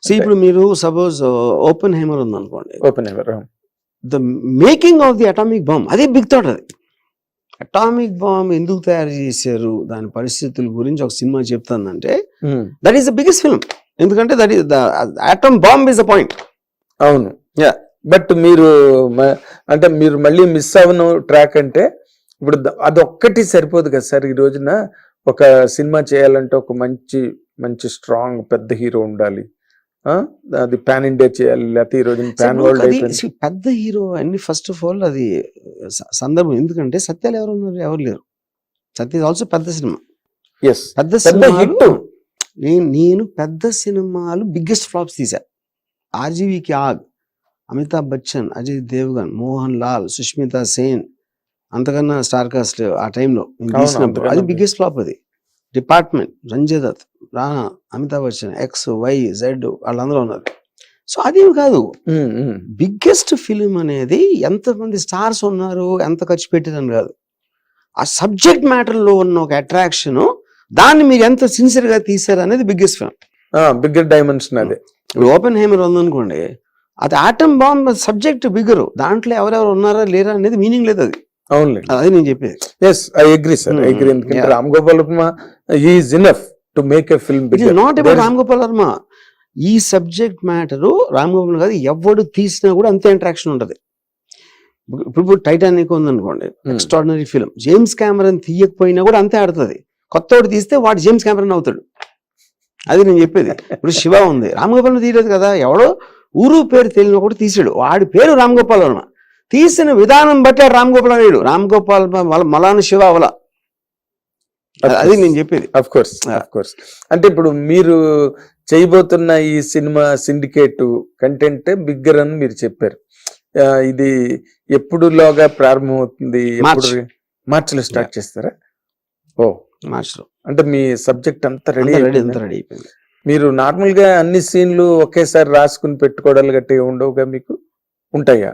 సో ఇప్పుడు మీరు సపోజ్ ఓపెన్ హైమర్ ఉంది అనుకోండి, Oppenheimer the making of the atomic bomb, అదే బిగ్ థాట్. అది అటామిక్ బాంబ్ ఎందుకు తయారు చేశారు, దాని పరిస్థితుల గురించి ఒక సినిమా చెప్తుందంటే that is the biggest film. ఎందుకంటే that is the atom bomb is the point. అవును. బట్ మీరు అంటే మీరు మళ్ళీ మిస్ అవ్వను ట్రాక్ అంటే ఇప్పుడు అదొక్కటి సరిపోదు కదా సార్. ఈ రోజున ఒక సినిమా చేయాలంటే ఒక మంచి మంచి స్ట్రాంగ్ పెద్ద హీరో ఉండాలి, అది పాన్ ఇండియా చేయాలి, లేకపోతే ఈ రోజున పాన్ వరల్డ్ అయిపోయింది. పెద్ద హీరో అన్ని ఫస్ట్ ఆఫ్ ఆల్ అది సందర్భం. ఎందుకంటే సత్యాలు ఎవరు ఉన్నారు, ఎవరు లేరు. సత్య ఆల్సో పెద్ద సినిమా, పెద్ద హిట్. నేను పెద్ద సినిమాలు బిగ్గెస్ట్ ఫ్లాప్స్ తీసా. ఆర్జీవీకి ఆగ్, అమితాబ్ బచ్చన్, అజయ్ దేవ్గన్, మోహన్ లాల్, సుష్మితా సేన్, అంతకన్నా స్టార్ కాస్ట్ ఆ టైంలో తీసినప్పుడు అది బిగ్గెస్ట్ ఫ్లాప్. అది Department, Sanjay Dutt, Rana, Amitabh Bachchan, X, Y, Z వాళ్ళందరూ ఉన్నారు. సో అదేమి కాదు, బిగ్గెస్ట్ ఫిలిం అనేది ఎంతమంది స్టార్స్ ఉన్నారు, ఎంత ఖర్చు పెట్టారని కాదు, ఆ సబ్జెక్ట్ మ్యాటర్లో ఉన్న ఒక అట్రాక్షన్, దాన్ని మీరు ఎంత సిన్సియర్ గా తీసారు అనేది బిగ్గెస్ట్ ఫిలిం, బిగ్గర్ డైమెన్షన్. అదే ఇప్పుడు ఓపెన్ హైమర్ ఉందనుకోండి, అది ఆటమ్ బాంబ్ సబ్జెక్ట్ బిగ్గరు, దాంట్లో ఎవరెవరు ఉన్నారా లేరా అనేది మీనింగ్ లేదు. అది అవునులే, అది నేను చెప్పేది. Yes, I agree sir, I agree. ఎందుకంటే Ram Gopal Varma is enough to make a film. It is not about Ram Gopal Varma. ఈ సబ్జెక్ట్ మ్యాటరు రామ్ గోపాల్ కాదు, ఎవడు తీసినా కూడా అంతే ఇంట్రాక్షన్ ఉంటుంది. ఇప్పుడు టైటానిక్ ఉందనుకోండి, ఎక్స్ట్రాడినరీ ఫిల్మ్. జేమ్స్ కెమెరాన్ తీయకపోయినా కూడా అంతే ఆడుతుంది. కొత్తవాడు తీస్తే వాడు జేమ్స్ కెమెరాన్ అవుతాడు. అది నేను చెప్పేది. ఇప్పుడు శివ ఉంది, రామ్ గోపాల్ తీయలేదు కదా, ఎవడో ఊరు పేరు తెలియని ఒకటి తీసాడు, వాడి పేరు రామ్ గోపాల్ వర్మ. తీసిన విధానం బట్టి రామ్ గోపాల్ అనేడు, రామ్ గోపాల్ మలాన శివ అవల. అది నేను చెప్పేది. Of course. అంటే ఇప్పుడు మీరు చేయబోతున్న ఈ సినిమా సిండికేట్ కంటెంట్ బిగ్గర్ అని మీరు చెప్పారు. ఇది ఎప్పుడులోగా ప్రారంభమవుతుంది? మార్చిలో స్టార్ట్ చేస్తారా? ఓ, మార్చిలో. అంటే మీ సబ్జెక్ట్ అంతా రెడీ అయిపోయింది. మీరు నార్మల్ గా అన్ని సీన్లు ఒకేసారి రాసుకుని పెట్టుకోవడాలు గట్టి ఉండవుగా, మీకు ఉంటాయా?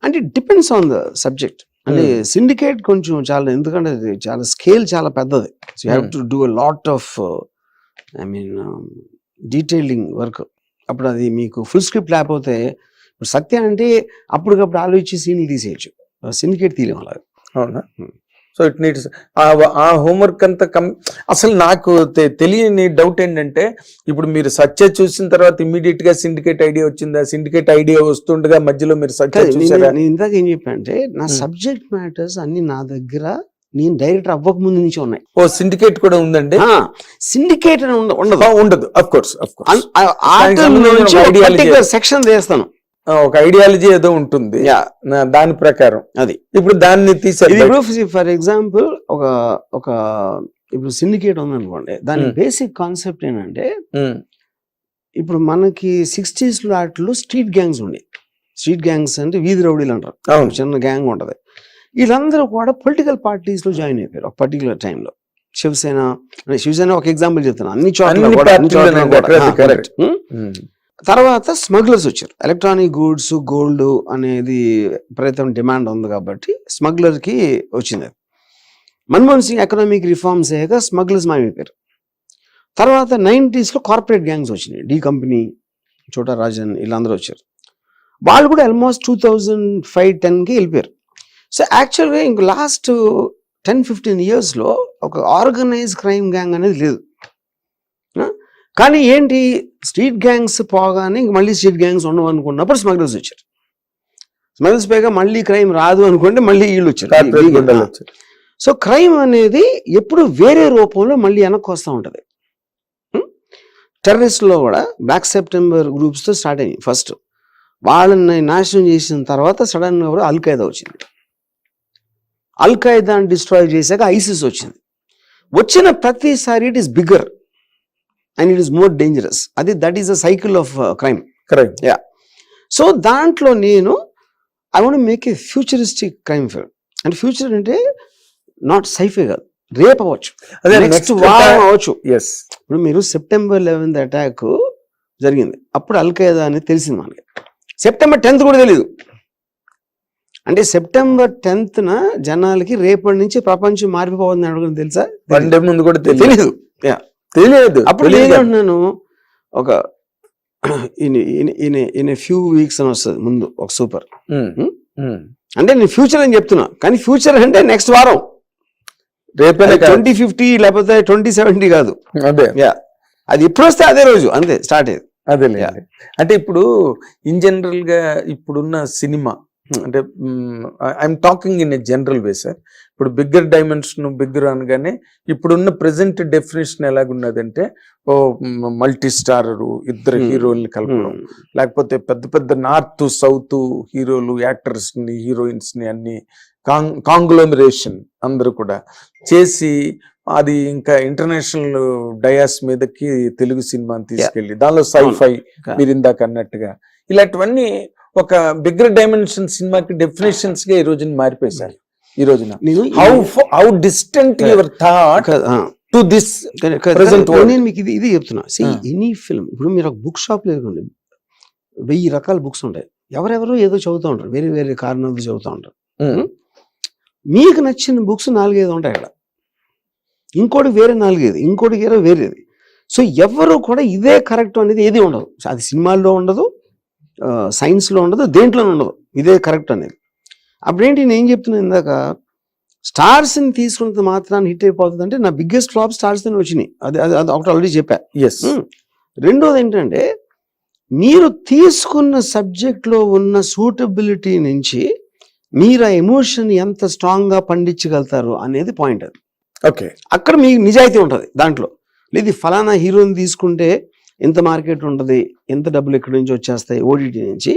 అంటే డిపెండ్స్ ఆన్ ద సబ్జెక్ట్. అంటే సిండికేట్ కొంచెం చాలా, ఎందుకంటే చాలా స్కేల్ చాలా పెద్దది. You have to do a lot of I mean detailing work. అప్పుడు అది మీకు ఫుల్ స్క్రిప్ట్ లేకపోతే, ఇప్పుడు సత్య అంటే అప్పటికప్పుడు ఆలోచించి సీన్లు తీసేయచ్చు, సిండికేట్ తీయలేం అలా. అవునా? సో ఇట్ నీడ్స్ ఆ హోంవర్క్ అంతా అసలు నాకు తెలియని డౌట్ ఏంటంటే, ఇప్పుడు మీరు సత్య చూసిన తర్వాత ఇమ్మీడియట్ గా సిండికేట్ ఐడియా వచ్చిందా? సిండికేట్ ఐడియా వస్తుండగా మధ్యలో మీరు సత్య చూసారా? నేను ఇందాక ఏం చెప్పా అంటే, నా సబ్జెక్ట్ మ్యాటర్స్ అన్ని నా దగ్గర నేను డైరెక్టర్ అవ్వక ముందు నుంచి ఉన్నాయి. ఓ, సిండికేట్ కూడా ఉందండి? సిండికేట్ ఉండదు. అఫ్ కోర్స్ సెక్షన్ చేస్తాను, ఒక ఐడియాలజీ ఏదో ఉంటుంది, దాని ప్రకారం. అది ఇప్పుడు దాన్ని తీసేది. ఇప్పుడు ఫర్ ఎగ్జాంపుల్ ఒక ఇప్పుడు సిండికేట్ ఉందనుకోండి, దాని బేసిక్ కాన్సెప్ట్ ఏంటంటే, ఇప్పుడు మనకి 60s వాటిలో స్ట్రీట్ గ్యాంగ్స్ ఉండే. స్ట్రీట్ గ్యాంగ్స్ అంటే వీధి రౌడీలు అంటారు, చిన్న గ్యాంగ్ ఉంటది. వీళ్ళందరూ కూడా పొలిటికల్ పార్టీస్ లో జాయిన్ అయిపోయారు ఒక పర్టికులర్ టైంలో. శివసేన ఒక ఎగ్జాంపుల్ చెప్తాను, అన్ని చోట్ల. తర్వాత స్మగ్లర్స్ వచ్చారు. ఎలక్ట్రానిక్ గూడ్స్, గోల్డ్ అనేది ప్రయత్నం డిమాండ్ ఉంది కాబట్టి స్మగ్లర్ కి వచ్చింది. మన్మోహన్ సింగ్ ఎకనామిక్ రిఫార్మ్స్ అయ్యాక స్మగ్లర్స్ మాయమైపోయారు. తర్వాత 90s లో కార్పొరేట్ గ్యాంగ్స్ వచ్చినాయి, డి కంపెనీ, చోటా రాజన్, వీళ్ళందరూ వచ్చారు. వాళ్ళు కూడా ఆల్మోస్ట్ 2005-10కి వెళ్ళిపోయారు. సో యాక్చువల్గా ఇంక లాస్ట్ 10-15 yearsలో ఒక ఆర్గనైజ్ క్రైమ్ గ్యాంగ్ అనేది లేదు. కానీ ఏంటి, స్ట్రీట్ గ్యాంగ్స్ పోగానే ఇంక మళ్ళీ స్ట్రీట్ గ్యాంగ్స్ ఉండవు అనుకున్నప్పుడు స్మగ్లర్స్ వచ్చారు. స్మగ్లర్స్ పైగా మళ్ళీ క్రైమ్ రాదు అనుకుంటే మళ్ళీ వీళ్ళు వచ్చారు. సో క్రైమ్ అనేది ఎప్పుడు వేరే రూపంలో మళ్ళీ వెనక్కి వస్తూ ఉంటుంది. టెర్రరిస్ట్లో కూడా బ్లాక్ సెప్టెంబర్ గ్రూప్స్తో స్టార్ట్ అయ్యింది. ఫస్ట్ వాళ్ళని నాశనం చేసిన తర్వాత సడన్గా కూడా అల్ ఖైదా వచ్చింది. అల్ ఖైదాని డిస్ట్రాయ్ చేశాక ఐసిస్ వచ్చింది. వచ్చిన ప్రతిసారి it is bigger and it is more dangerous. That is a cycle of crime. Correct. Yeah. So దాంట్లో నేను I want to make a futuristic crime film. And future అంటే నాట్ సైఫై కాదు, రేపు అవ్వచ్చు, అదే నెక్స్ట్ వారం అవ్వచ్చు. ఎస్, ఇప్పుడు మీరు September 11th అటాక్ జరిగింది, అప్పుడు అల్ఖైదా అని తెలిసింది మనకి. September 10th కూడా తెలీదు. అంటే September 10th జనాలకి రేపటి నుంచి ప్రపంచం మారిపోతుంది అడుగుతుంది తెలుసా? వన్ డే ముందు కూడా తెలీదు. తెలియదు. అప్పుడు నేను అంటున్నాను ఒక ఇన్ ఏ ఫ్యూ వీక్స్ అని వస్తుంది ముందు ఒక సూపర్. అంటే నేను ఫ్యూచర్ అని చెప్తున్నా, కానీ ఫ్యూచర్ అంటే నెక్స్ట్ వారం, రేపే 2050 లేకపోతే 2070 కాదు. అదే, అది ఎప్పుడు వస్తే అదే రోజు, అంతే స్టార్ట్ అయ్యేది. అదే అంటే ఇప్పుడు ఇన్ జనరల్ గా ఇప్పుడున్న సినిమా అంటే I'm talking in a general way sir. ఇప్పుడు బిగ్గర్ డైమెన్షన్ బిగ్గర్ అనగానే ఇప్పుడున్న ప్రెసెంట్ డెఫినేషన్ ఎలాగున్నదంటే ఓ మల్టీ స్టారరు, ఇద్దరు హీరోల్ని కలపడం, లేకపోతే పెద్ద పెద్ద నార్త్ సౌత్ హీరోలు యాక్టర్స్ ని హీరోయిన్స్ ని అన్ని కాంగ్లోమరేషన్ అందరూ కూడా చేసి అది ఇంకా ఇంటర్నేషనల్ డయాస్ మీదకి తెలుగు సినిమాని తీసుకెళ్ళి దానిలో సైఫై మీరు ఇందాక అన్నట్టుగా ఇలాంటివన్నీ ఒక బిగ్గర్ డైమెన్షన్ సినిమాకి డెఫినేషన్స్ గా ఈ రోజున మారిపోయి సార్. ఈ రోజున how distant your thought to this present world. నేను మీకు ఇది చెప్తున్నా. ఎనీ ఫిల్మ్, ఇప్పుడు మీరు ఒక బుక్ షాప్ లేదండి, 1000 రకాల బుక్స్ ఉంటాయి, ఎవరెవరో ఏదో చదువుతూ ఉంటారు, వేరే వేరే కారణాలు చదువుతూ ఉంటారు. మీకు నచ్చిన బుక్స్ 4-5 ఉంటాయి అక్కడ, ఇంకోటి వేరే 4-5, ఇంకోటి వేరేది. సో ఎవరు కూడా ఇదే కరెక్ట్ అనేది ఏది ఉండదు. అది సినిమాల్లో ఉండదు, సైన్స్లో ఉండదు, దేంట్లోనే ఉండదు ఇదే కరెక్ట్ అనేది. అప్పుడేంటి నేను ఏం చెప్తున్నా ఇందాక, స్టార్స్ని తీసుకున్నంత మాత్రాన్ని హిట్ అయిపోతుంది అంటే నా బిగ్గెస్ట్ ఫ్లాప్ స్టార్స్తోనే వచ్చినాయి. అది అది ఒకటి ఆల్రెడీ చెప్పా. రెండోది ఏంటంటే మీరు తీసుకున్న సబ్జెక్ట్లో ఉన్న సూటబిలిటీ నుంచి మీరు ఆ ఎమోషన్ ఎంత స్ట్రాంగ్గా పండించగలుగుతారు అనేది పాయింట్. అది ఓకే, అక్కడ మీకు నిజాయితీ ఉంటుంది దాంట్లో. లేదు ఫలానా హీరోని తీసుకుంటే ఎంత మార్కెట్ ఉంటుంది, ఎంత డబ్బులు ఎక్కడి నుంచి వచ్చేస్తాయి ఓటీటీ నుంచి,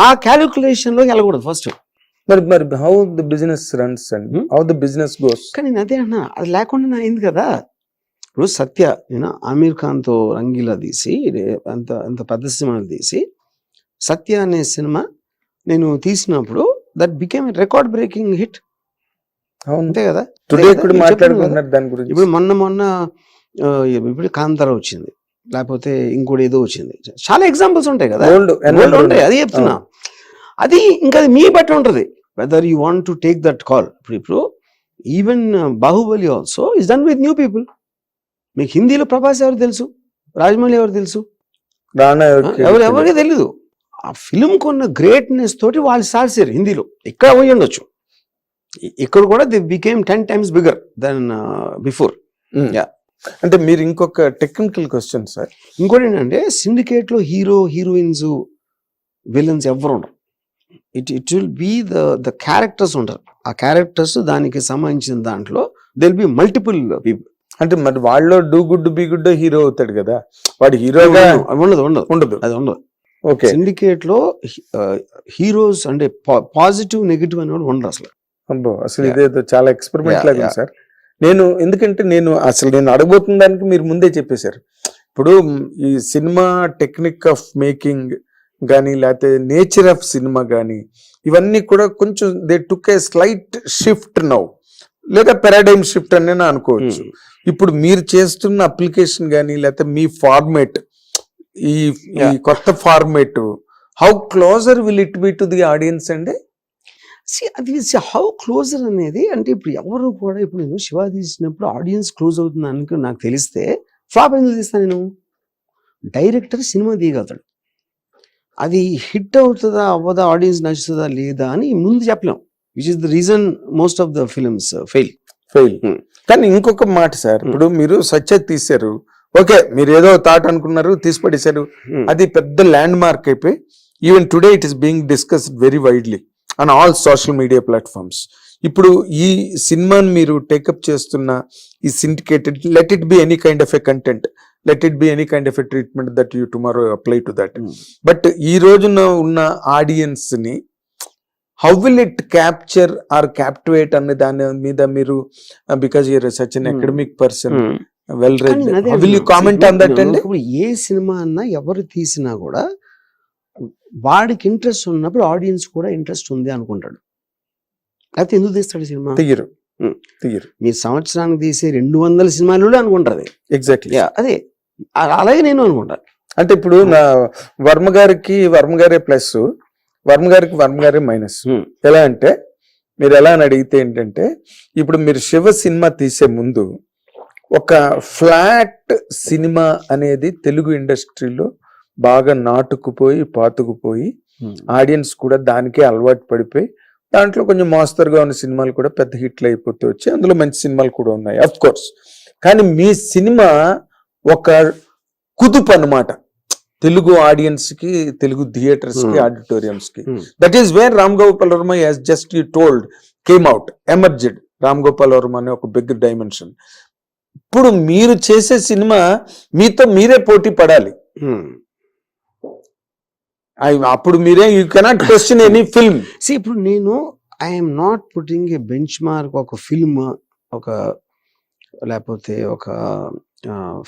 ఆ క్యాలిక్యులేషన్ లోకి వెళ్ళకూడదు ఫస్ట్. మరి how the business runs and how the business goes. కానీ నేను అదే అన్నా, అది లేకుండా అయింది కదా. ఇప్పుడు సత్య, నేను ఆమీర్ ఖాన్తో రంగీలా తీసి అంత పెద్ద సినిమాలు తీసి సత్య అనే సినిమా నేను తీసినప్పుడు that became record breaking hit. అంతే కదా. మాట్లాడుకుంటున్నారు దాని గురించి. ఇప్పుడు మొన్న ఇప్పుడు కాంతారా వచ్చింది, లేకపోతే ఇంకోటి ఏదో వచ్చింది, చాలా ఎగ్జాంపుల్స్ ఉంటాయి కదా, ఉంటాయి. అది చెప్తున్నా, అది ఇంకా మీ బట్టి ఉంటుంది whether you want to take that call. ఇప్పుడు even Baahubali also is done with new people. మీకు హిందీలో ప్రభాస్ ఎవరు తెలుసు, రాజమౌళి ఎవరు తెలుసు, ఎవరికి తెలీదు. ఆ ఫిలిం కొన్న గ్రేట్నెస్ తోటి వాళ్ళు సాల్సారు హిందీలో. ఇక్కడ పోయి ఉండొచ్చు, ఇక్కడ కూడా the became 10 times bigger than before. అంటే మీరు ఇంకొక టెక్నికల్ క్వశ్చన్ సార్, ఇంకోటి ఏంటంటే సిండికేట్ లో హీరోయిన్స్ విలన్స్ ఎవరు ఉండరు. It will be the characters ఉంటారు. ఆ క్యారెక్టర్స్ దానికి సంబంధించిన దాంట్లో దిల్ బి మల్టిపుల్ పీపుల్. అంటే మరి వాళ్ళు do good be good hero అవుతాడు కదా, వాడు హీరోగా ఉండదు. అది ఉండదు. ఓకే, సిండికేట్ లో హీరోస్ అంటే పాజిటివ్ నెగిటివ్ అని కూడా ఉండరు అసలు. అసలు ఇదేదో చాలా ఎక్స్పెరిమెంట్ లాగా సార్. ఎందుకంటే నేను అడగబోతున్న దానికి మీరు ముందే చెప్పేశారు. ఇప్పుడు ఈ సినిమా టెక్నిక్ ఆఫ్ మేకింగ్ కానీ లేకపోతే నేచర్ ఆఫ్ సినిమా కానీ ఇవన్నీ కూడా కొంచెం they took A slight shift now, లేదా పారాడైమ్ షిఫ్ట్ అని అనుకోవచ్చు. ఇప్పుడు మీరు చేస్తున్న అప్లికేషన్ కానీ లేకపోతే మీ ఫార్మేట్, ఈ కొత్త format, how closer will it be to the audience అండి? అది హౌ క్లోజర్ అనేది అంటే ఇప్పుడు ఎవరు కూడా, ఇప్పుడు నేను శివ తీసినప్పుడు ఆడియన్స్ క్లోజ్ అవుతుంది అనుకో నాకు తెలిస్తే ఫ్లాప్ ఎందుకు తీస్తాను నేను? డైరెక్టర్ సినిమా తీయగలుగుతాడు, అది హిట్ అవుతుందా అవ్వదా, ఆడియన్స్ నచ్చుతుందా లేదా అని ముందు చెప్పలేం, which is the reason most of the films fail. కానీ ఇంకొక మాట సార్, ఇప్పుడు మీరు సత్య తీశారు, ఓకే, మీరు ఏదో థాట్ అనుకున్నారు తీసి పడేశారు, అది పెద్ద ల్యాండ్ మార్క్ అయిపోయి even today it is being discussed very widely on all social media platforms. ఇప్పుడు ఈ సినిమాని మీరు టేకప్ చేస్తున్న ఈ syndicated, let it be any kind of a content, let it be any kind of a treatment that you tomorrow apply to that. But ఈ రోజున ఉన్న audience ని how will it capture or captivate అనే దాని మీద మీరు, because you're such an academic person, well read, how will you comment on that అండి? ఇప్పుడు ఏ సినిమా అన్నా ఎవరు తీసినా కూడా వాడికి ఇంట్రెస్ట్ ఉన్నప్పుడు ఆడియన్స్ కూడా ఇంట్రెస్ట్ ఉంది అనుకుంటాడు, అయితే ఎందుకు తీస్తాడు సినిమా? తీయరు. తీయరు. మీరు సంవత్సరానికి తీసే 200 సినిమాలు అనుకుంటారు అది. ఎగ్జాక్ట్లీ. అదే అలాగే నేను అనుకుంటా. అంటే ఇప్పుడు నా వర్మ గారే ప్లస్, వర్మ గారే మైనస్. ఎలా అంటే మీరు ఎలా అని అడిగితే ఏంటంటే, ఇప్పుడు మీరు శివ సినిమా తీసే ముందు ఒక ఫ్లాట్ సినిమా అనేది తెలుగు ఇండస్ట్రీలో బాగా నాటుకుపోయి పాతుకుపోయి ఆడియన్స్ కూడా దానికే అలవాటు పడిపోయి దాంట్లో కొంచెం మోస్తరుగా ఉన్న సినిమాలు కూడా పెద్ద హిట్లు అయిపోతూ వచ్చి అందులో మంచి సినిమాలు కూడా ఉన్నాయి అఫ్ కోర్స్. కానీ మీ సినిమా ఒక కుదుపు అన్నమాట తెలుగు ఆడియన్స్ కి, తెలుగు థియేటర్స్ కి, ఆడిటోరియంస్ కి. That is where Ram Gopal Varma as just you told came out, emerged. Ram Gopal Varma అనే ఒక బిగ్ డైమెన్షన్. ఇప్పుడు మీరు చేసే సినిమా మీతో మీరే పోటీ పడాలి. అప్పుడు మీరే you cannot question any film. ఇప్పుడు నేను I'm not putting a benchmark, ఒక ఫిల్మ్, ఒక లేకపోతే ఒక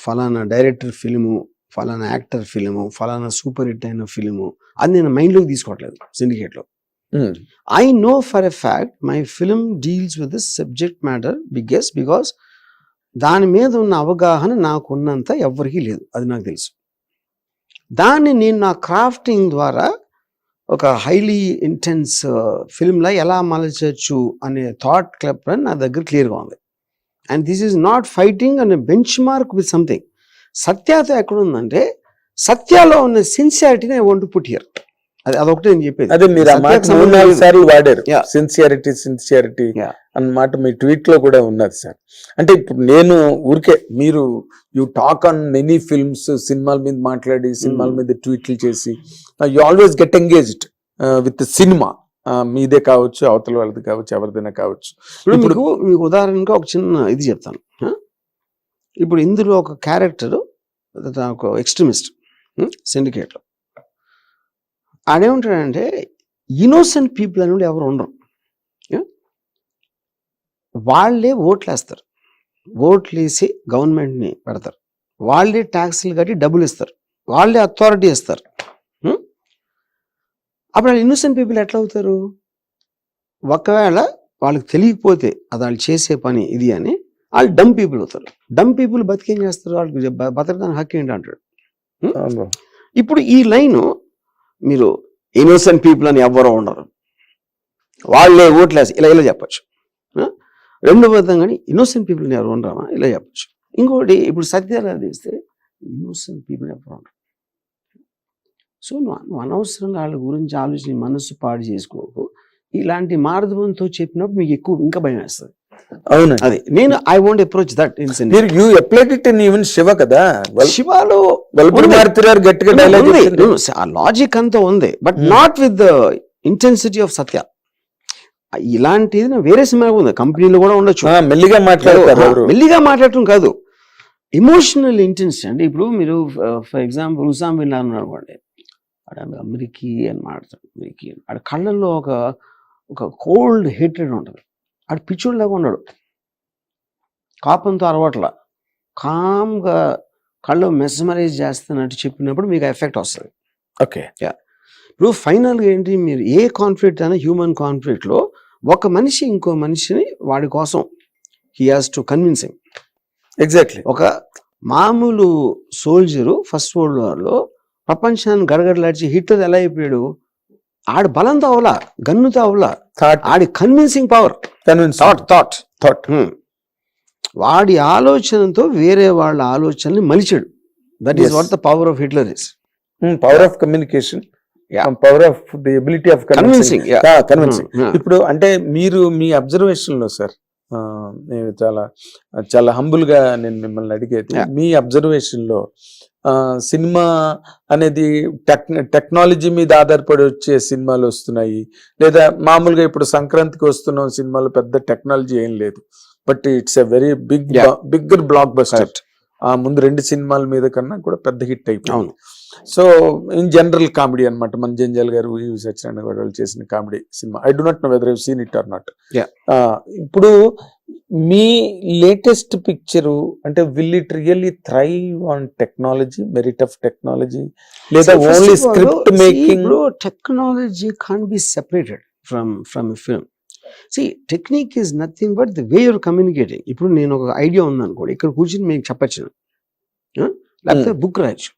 ఫలానా డైరెక్టర్ ఫిల్ము, ఫలానా యాక్టర్ ఫిల్ము, ఫలానా సూపర్ హిట్ అయిన ఫిల్ము అది నేను మైండ్లోకి తీసుకోవట్లేదు సిండికేట్లో. I know for a fact my film deals with this subject matter because దాని మీద ఉన్న అవగాహన నాకున్నంత ఎవరికీ లేదు, అది నాకు తెలుసు. దాన్ని నేను నా క్రాఫ్టింగ్ ద్వారా ఒక హైలీ ఇంటెన్స్ ఫిల్మ్లా ఎలా మలచచ్చు అనే థాట్ క్లబ్ నా దగ్గర క్లియర్గా ఉంది. And this is not fighting అనే బెంచ్ మార్క్ విత్ సంథింగ్. సత్యాతో ఎక్కడ ఉందంటే, సత్యాలో ఉన్న సిన్సియారిటీని I want to put here. అదొకటి నేను చెప్పేది. అదే మీరు సార్లు వాడారు సిన్సియారిటీ అన్నమాట మీ ట్వీట్ లో కూడా ఉన్నది సార్. అంటే ఇప్పుడు నేను ఊరికే మీరు you talk on many films, సినిమాల మీద మాట్లాడి సినిమాల మీద ట్వీట్లు చేసి you always get engaged with cinema. మీదే కావచ్చు, అవతల వాళ్ళది కావచ్చు, ఎవరిదైనా కావచ్చు. ఇప్పుడు మీకు ఉదాహరణగా ఒక చిన్న ఇది చెప్తాను. ఇప్పుడు ఇందులో ఒక క్యారెక్టర్ ఒక ఎక్స్ట్రీమిస్ట్ సిండికేట్లో ఆడేమంటాడంటే, ఇన్నోసెంట్ పీపుల్ అని ఎవరు ఉండరు, వాళ్ళే ఓట్లేస్తారు, ఓట్లేసి గవర్నమెంట్ని పెడతారు, వాళ్ళే ట్యాక్స్లు కట్టి డబ్బులు ఇస్తారు, వాళ్ళే అథారిటీ ఇస్తారు. అప్పుడు వాళ్ళు ఇన్నోసెంట్ పీపుల్ ఎట్లా అవుతారు? ఒకవేళ వాళ్ళకి తెలియకపోతే అది వాళ్ళు చేసే పని ఇది అని వాళ్ళు డమ్ పీపుల్ అవుతారు. డమ్ పీపుల్ బతికేం చేస్తారు? వాళ్ళకి బతకడానికి హక్కు ఏంటి అంటాడు. ఇప్పుడు ఈ లైను మీరు ఇన్నోసెంట్ పీపుల్ అని ఎవరో ఉండరు, వాళ్ళే ఓట్లేసి ఇలా చెప్పచ్చు. రెండో విధంగానే ఇన్నోసెంట్ పీపుల్ అని ఎవరు ఉండరామా ఇలా చెప్పచ్చు. ఇంకోటి ఇప్పుడు సత్యాలు తీస్తే ఇన్నోసెంట్ పీపుల్ ఎవరు ఉండరు. సో నువ్వు అనవసరంగా వాళ్ళ గురించి ఆలోచన మనస్సు పాడు చేసుకోకు. ఇలాంటి మార్గంతో చెప్పినప్పుడు మీకు ఎక్కువ ఇంకా భయం వేస్తుంది. అవును, అది నేను I want approach that in you applied it in even Shiva కదా. శివాలో గట్టిగా ఆ లాజిక్ అంతా ఉంది, but not with the intensity of Satya. ఇలాంటిది వేరే సినిమా ఉంది, కంపెనీలో కూడా ఉండొచ్చు. మెల్లిగా మాట్లాడటం కాదు, ఎమోషనల్ ఇంటెన్సిటీ. అంటే ఇప్పుడు మీరు for example Osama bin Laden అనుకోండి, అమెరికీ అని మాట్లాడతాడు. అమెరికీ ఆడ కళ్ళల్లో ఒక కోల్డ్ హేట్రెడ్ ఉంటుంది. ఆడు పిచ్చోళ్ళలాగా ఉన్నాడు, కాపంతో అరవట్లా, కామ్గా కళ్ళు మెస్మరైజ్ చేస్తున్నట్టు చెప్పినప్పుడు మీకు ఎఫెక్ట్ వస్తుంది. ఓకే, ఇప్పుడు ఫైనల్గా ఏంటి, మీరు ఏ కాన్ఫ్లిక్ట్ అయినా హ్యూమన్ కాన్ఫ్లిక్ట్లో ఒక మనిషి ఇంకో మనిషిని వాడి కోసం he has to convince him. Exactly. ఒక మామూలు సోల్జరు ఫస్ట్ వరల్డ్ వార్లో ప్రపంచాన్ని గడగడలాడిచి హిట్లర్ ఎలా అయిపోయాడు? ఆడి బలంతో అవలా, గన్నుతో అవలా, ఆడి కన్విన్సింగ్ పవర్, థాట్. వాడి ఆలోచనతో వేరే వాళ్ళ ఆలోచనని మలిచాడు. That is what the power of Hitler is. Power of communication, power of the ability of convincing. ఇప్పుడు అంటే మీరు మీ అబ్జర్వేషన్ లో సార్, నేను చాలా హంబుల్ గా నేను మిమ్మల్ని అడిగేది, మీ అబ్జర్వేషన్ లో సినిమా అనేది టెక్నాలజీ మీద ఆధారపడి వచ్చే సినిమాలు వస్తున్నాయి, లేదా మామూలుగా ఇప్పుడు సంక్రాంతికి వస్తున్న సినిమాలో పెద్ద టెక్నాలజీ ఏం లేదు, but it's a very bigger block buster. ఆ ముందు 2 సినిమాల మీద కన్నా కూడా పెద్ద హిట్ అయిపోయింది. సో ఇన్ జనరల్ కామెడీ అనమాట. మన జంజాల్ గారు, సత్యనారాయణ గారు వాళ్ళు చేసిన comedy cinema. I do not know whether I have seen it or not. ఇప్పుడు మీ లేటెస్ట్ పిక్చరు అంటే will it really thrive on technology, merit of technology, లేదా only script making? Technology can't be separated from a film. See technique is nothing but the way you're communicating. ఇప్పుడు నేను ఒక idea ఉందనుకోండి, ఇక్కడ కూర్చుని మీకు చెప్పచ్చు, లేకపోతే బుక్ రాయొచ్చు,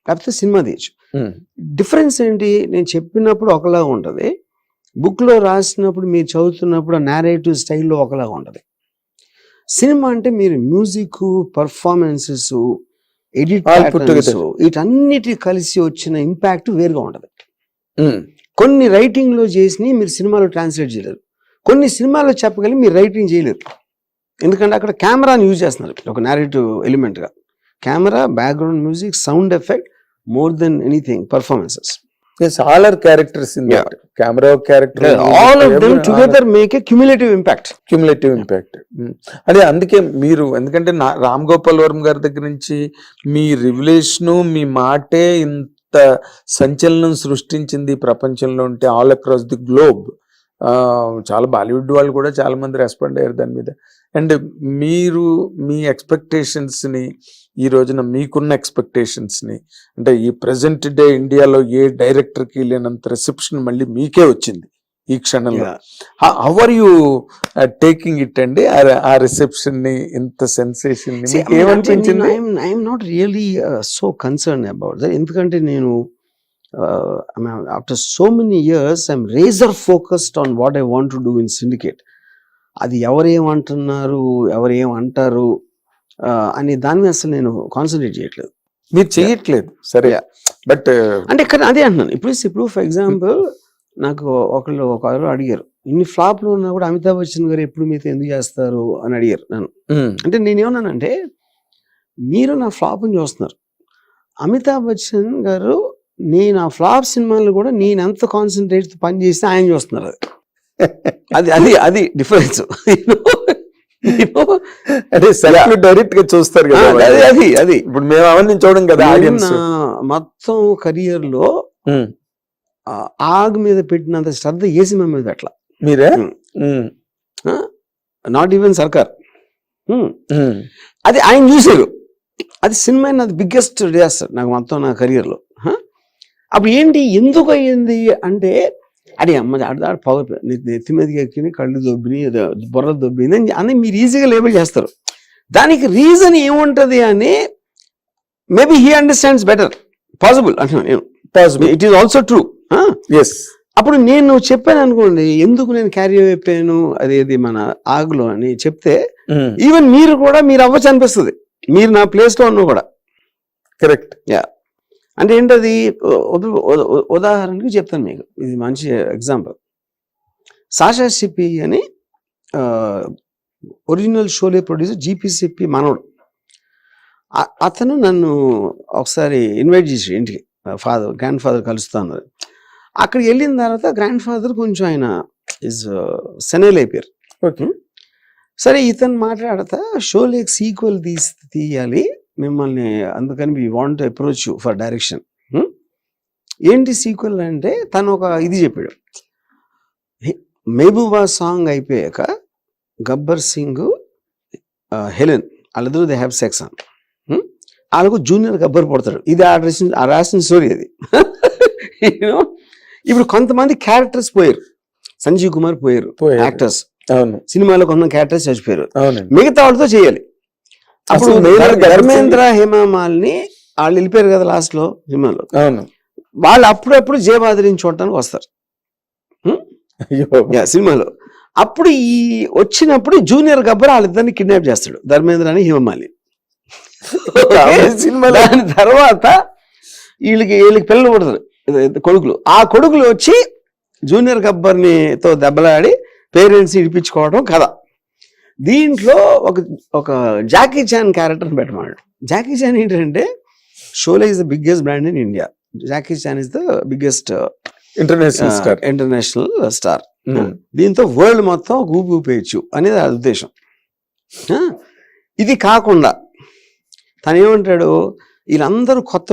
లేకపోతే సినిమా తీయచ్చు. డిఫరెన్స్ ఏంటి? నేను చెప్పినప్పుడు ఒకలాగా ఉంటుంది, బుక్లో రాసినప్పుడు మీరు చదువుతున్నప్పుడు ఆ నేరేటివ్ స్టైల్లో ఒకలాగా ఉంటుంది. సినిమా అంటే మీరు మ్యూజిక్, పర్ఫార్మెన్సెస్, ఎడిట్ వీటన్నిటి కలిసి వచ్చిన ఇంపాక్ట్ వేరుగా ఉంటుంది. కొన్ని రైటింగ్లో చేసి మీరు సినిమాలో ట్రాన్స్లేట్ చేయలేరు, కొన్ని సినిమాలో చెప్పగలిగి మీరు రైటింగ్ చేయలేరు. ఎందుకంటే అక్కడ కెమెరాని యూజ్ చేస్తున్నారు ఒక నేరేటివ్ ఎలిమెంట్గా. Camera, background music, sound effect, more than anything performances. Yes, all are characters in that. Camera character, all of them together make a cumulative impact. అదే అందుకే మీరు, ఎందుకంటే రామ్ గోపాల్ వర్మ గారి దగ్గర నుంచి మీ రివిలేషను, మీ మాటే ఇంత సంచలనం సృష్టించింది ప్రపంచంలో ఉంటే, ఆల్ అక్రాస్ ది గ్లోబ్. చాలా బాలీవుడ్ వాళ్ళు కూడా చాలా మంది రెస్పాండ్ అయ్యారు దాని మీద. అండ్ మీరు మీ ఎక్స్పెక్టేషన్స్ని, ఈ రోజున మీకున్న ఎక్స్పెక్టేషన్స్ని, అంటే ఈ ప్రెసెంట్ డే ఇండియాలో ఏ డైరెక్టర్కి లేనంత రిసెప్షన్ మళ్ళీ మీకే వచ్చింది ఈ క్షణంలో. How are you taking it అండి, ఆ రిసెప్షన్ని, ఇంత సెన్సేషన్ ఏమనిపించింది? I'm not really so concern about that. ఎందుకంటే నేను after so many years I'm razor focused on what I want to do in Syndicate. అది ఎవరేమంటున్నారు, ఎవరేమంటారు అని దాని మీద అసలు నేను కాన్సన్ట్రేట్ చేయట్లేదు. మీరు చేయట్లేదు సరే, బట్ అంటే ఇక్కడ అదే అంటున్నాను. ఇప్పుడు ఫర్ ఎగ్జాంపుల్ నాకు ఒకరు అడిగారు, ఇన్ని ఫ్లాప్లు ఉన్నా కూడా అమితాబ్ బచ్చన్ గారు ఎప్పుడు మీతో ఎందుకు చేస్తారు అని అడిగారు నన్ను. అంటే నేనేమన్నానంటే, మీరు నా ఫ్లాప్ని చూస్తున్నారు, అమితాబ్ బచ్చన్ గారు నేను ఆ ఫ్లాప్ సినిమాలు కూడా నేను ఎంత కాన్సన్ట్రేట్ పని చేస్తే ఆయన చూస్తున్నారు. అది అది అది డిఫరెన్స్. డైరెక్ట్ గా చూస్తారు కదా, అది అది ఇప్పుడు మేము అవన్నీ చూడం కదా. మొత్తం కెరియర్ లో ఆగ్ మీద పెట్టినంత శ్రద్ధ ఏ సినిమా మీద పెట్టలా మీరే, నాట్ ఈవెన్ సర్కార్. అది ఆయన చూసారు, అది సినిమా నాది బిగ్గెస్ట్ డిజాస్టర్ నాకు మొత్తం నా కెరియర్ లో. అప్పుడు ఏంటి, ఎందుకు అయ్యింది అంటే, అడే అమ్మ ఆడ పవర్ నెత్తి మీదకి ఎక్కిని, కళ్ళు దొబ్బిని, బుర్ర దొబ్బింది అని మీరు ఈజీగా లేబుల్ చేస్తారు. దానికి రీజన్ ఏముంటది అని maybe he understands better, possible అంటున్నాను నేను. It is also true. అప్పుడు నేను చెప్పాను అనుకోండి, ఎందుకు నేను క్యారీ అయిపోయాను అది మన ఆగులో అని చెప్తే, ఈవెన్ మీరు కూడా మీరు అవ్వచ్చు అనిపిస్తుంది, మీరు నా ప్లేస్ లో ఉన్నా కూడా. కరెక్ట్. యా, అంటే ఏంటది, ఉదాహరణకి చెప్తాను మీకు, ఇది మంచి ఎగ్జాంపుల్. సాషా సిప్పి అని ఒరిజినల్ షోలే ప్రొడ్యూసర్, జీపీసిప్పి మనోడు. అతను నన్ను ఒకసారి ఇన్వైట్ చేసి ఇంటికి, గ్రాండ్ ఫాదర్ కలుస్తాను. అక్కడికి వెళ్ళిన తర్వాత గ్రాండ్ ఫాదర్ కొంచెం ఆయన సెనైల్ అయిపోయారు. ఓకే, సరే ఇతను మాట్లాడతా షోలేకి సీక్వెల్ తీయాలి మిమ్మల్ని, అందుకని we want approach you for direction. ఏంటి సీక్వెల్ అంటే, తను ఒక ఇది చెప్పాడు, మెహబూబా సాంగ్ అయిపోయాక గబ్బర్ సింగ్, హెలెన్ వాళ్ళిద్దరూ దే హ్యావ్ సెక్స్ అని, వాళ్ళకు జూనియర్ గబ్బర్ పడతాడు. ఇది ఆ రాసిన స్టోరీ అది. ఇప్పుడు కొంతమంది క్యారెక్టర్స్ పోయారు, సంజీవ్ కుమార్ పోయారు యాక్టర్స్, సినిమాలో కొంతమంది క్యారెక్టర్స్ చచ్చిపోయారు, మిగతా వాళ్ళతో చేయాలి. అప్పుడు ధర్మేంద్ర, హేమామాలిని వాళ్ళు వెళ్ళిపోయారు కదా లాస్ట్ లో సినిమాలో. వాళ్ళు అప్పుడప్పుడు జయబాద్రిని చూడటానికి వస్తారు సినిమాలో. అప్పుడు ఈ వచ్చినప్పుడు జూనియర్ గబ్బర్ వాళ్ళిద్దరిని కిడ్నాప్ చేస్తాడు, ధర్మేంద్ర అని హేమమాలిని. దాని తర్వాత వీళ్ళకి పిల్లలు పుడతారు, కొడుకులు. ఆ కొడుకులు వచ్చి జూనియర్ గబ్బర్ని తో దెబ్బలాడి పేరెంట్స్ ఇడిపించుకోవడం కథ. దీంట్లో ఒక జాకీ చాన్ క్యారెక్టర్ని పెట్టమన్నాడు. జాకీ చాన్ ఏంటంటే, Sholay is the biggest brand in India, Jackie Chan is the biggest international star. దీంతో వరల్డ్ మొత్తం ఊపి ఊపేయచ్చు అనేది ఆ ఉద్దేశం. ఇది కాకుండా తను ఏమంటాడు, వీళ్ళందరూ కొత్త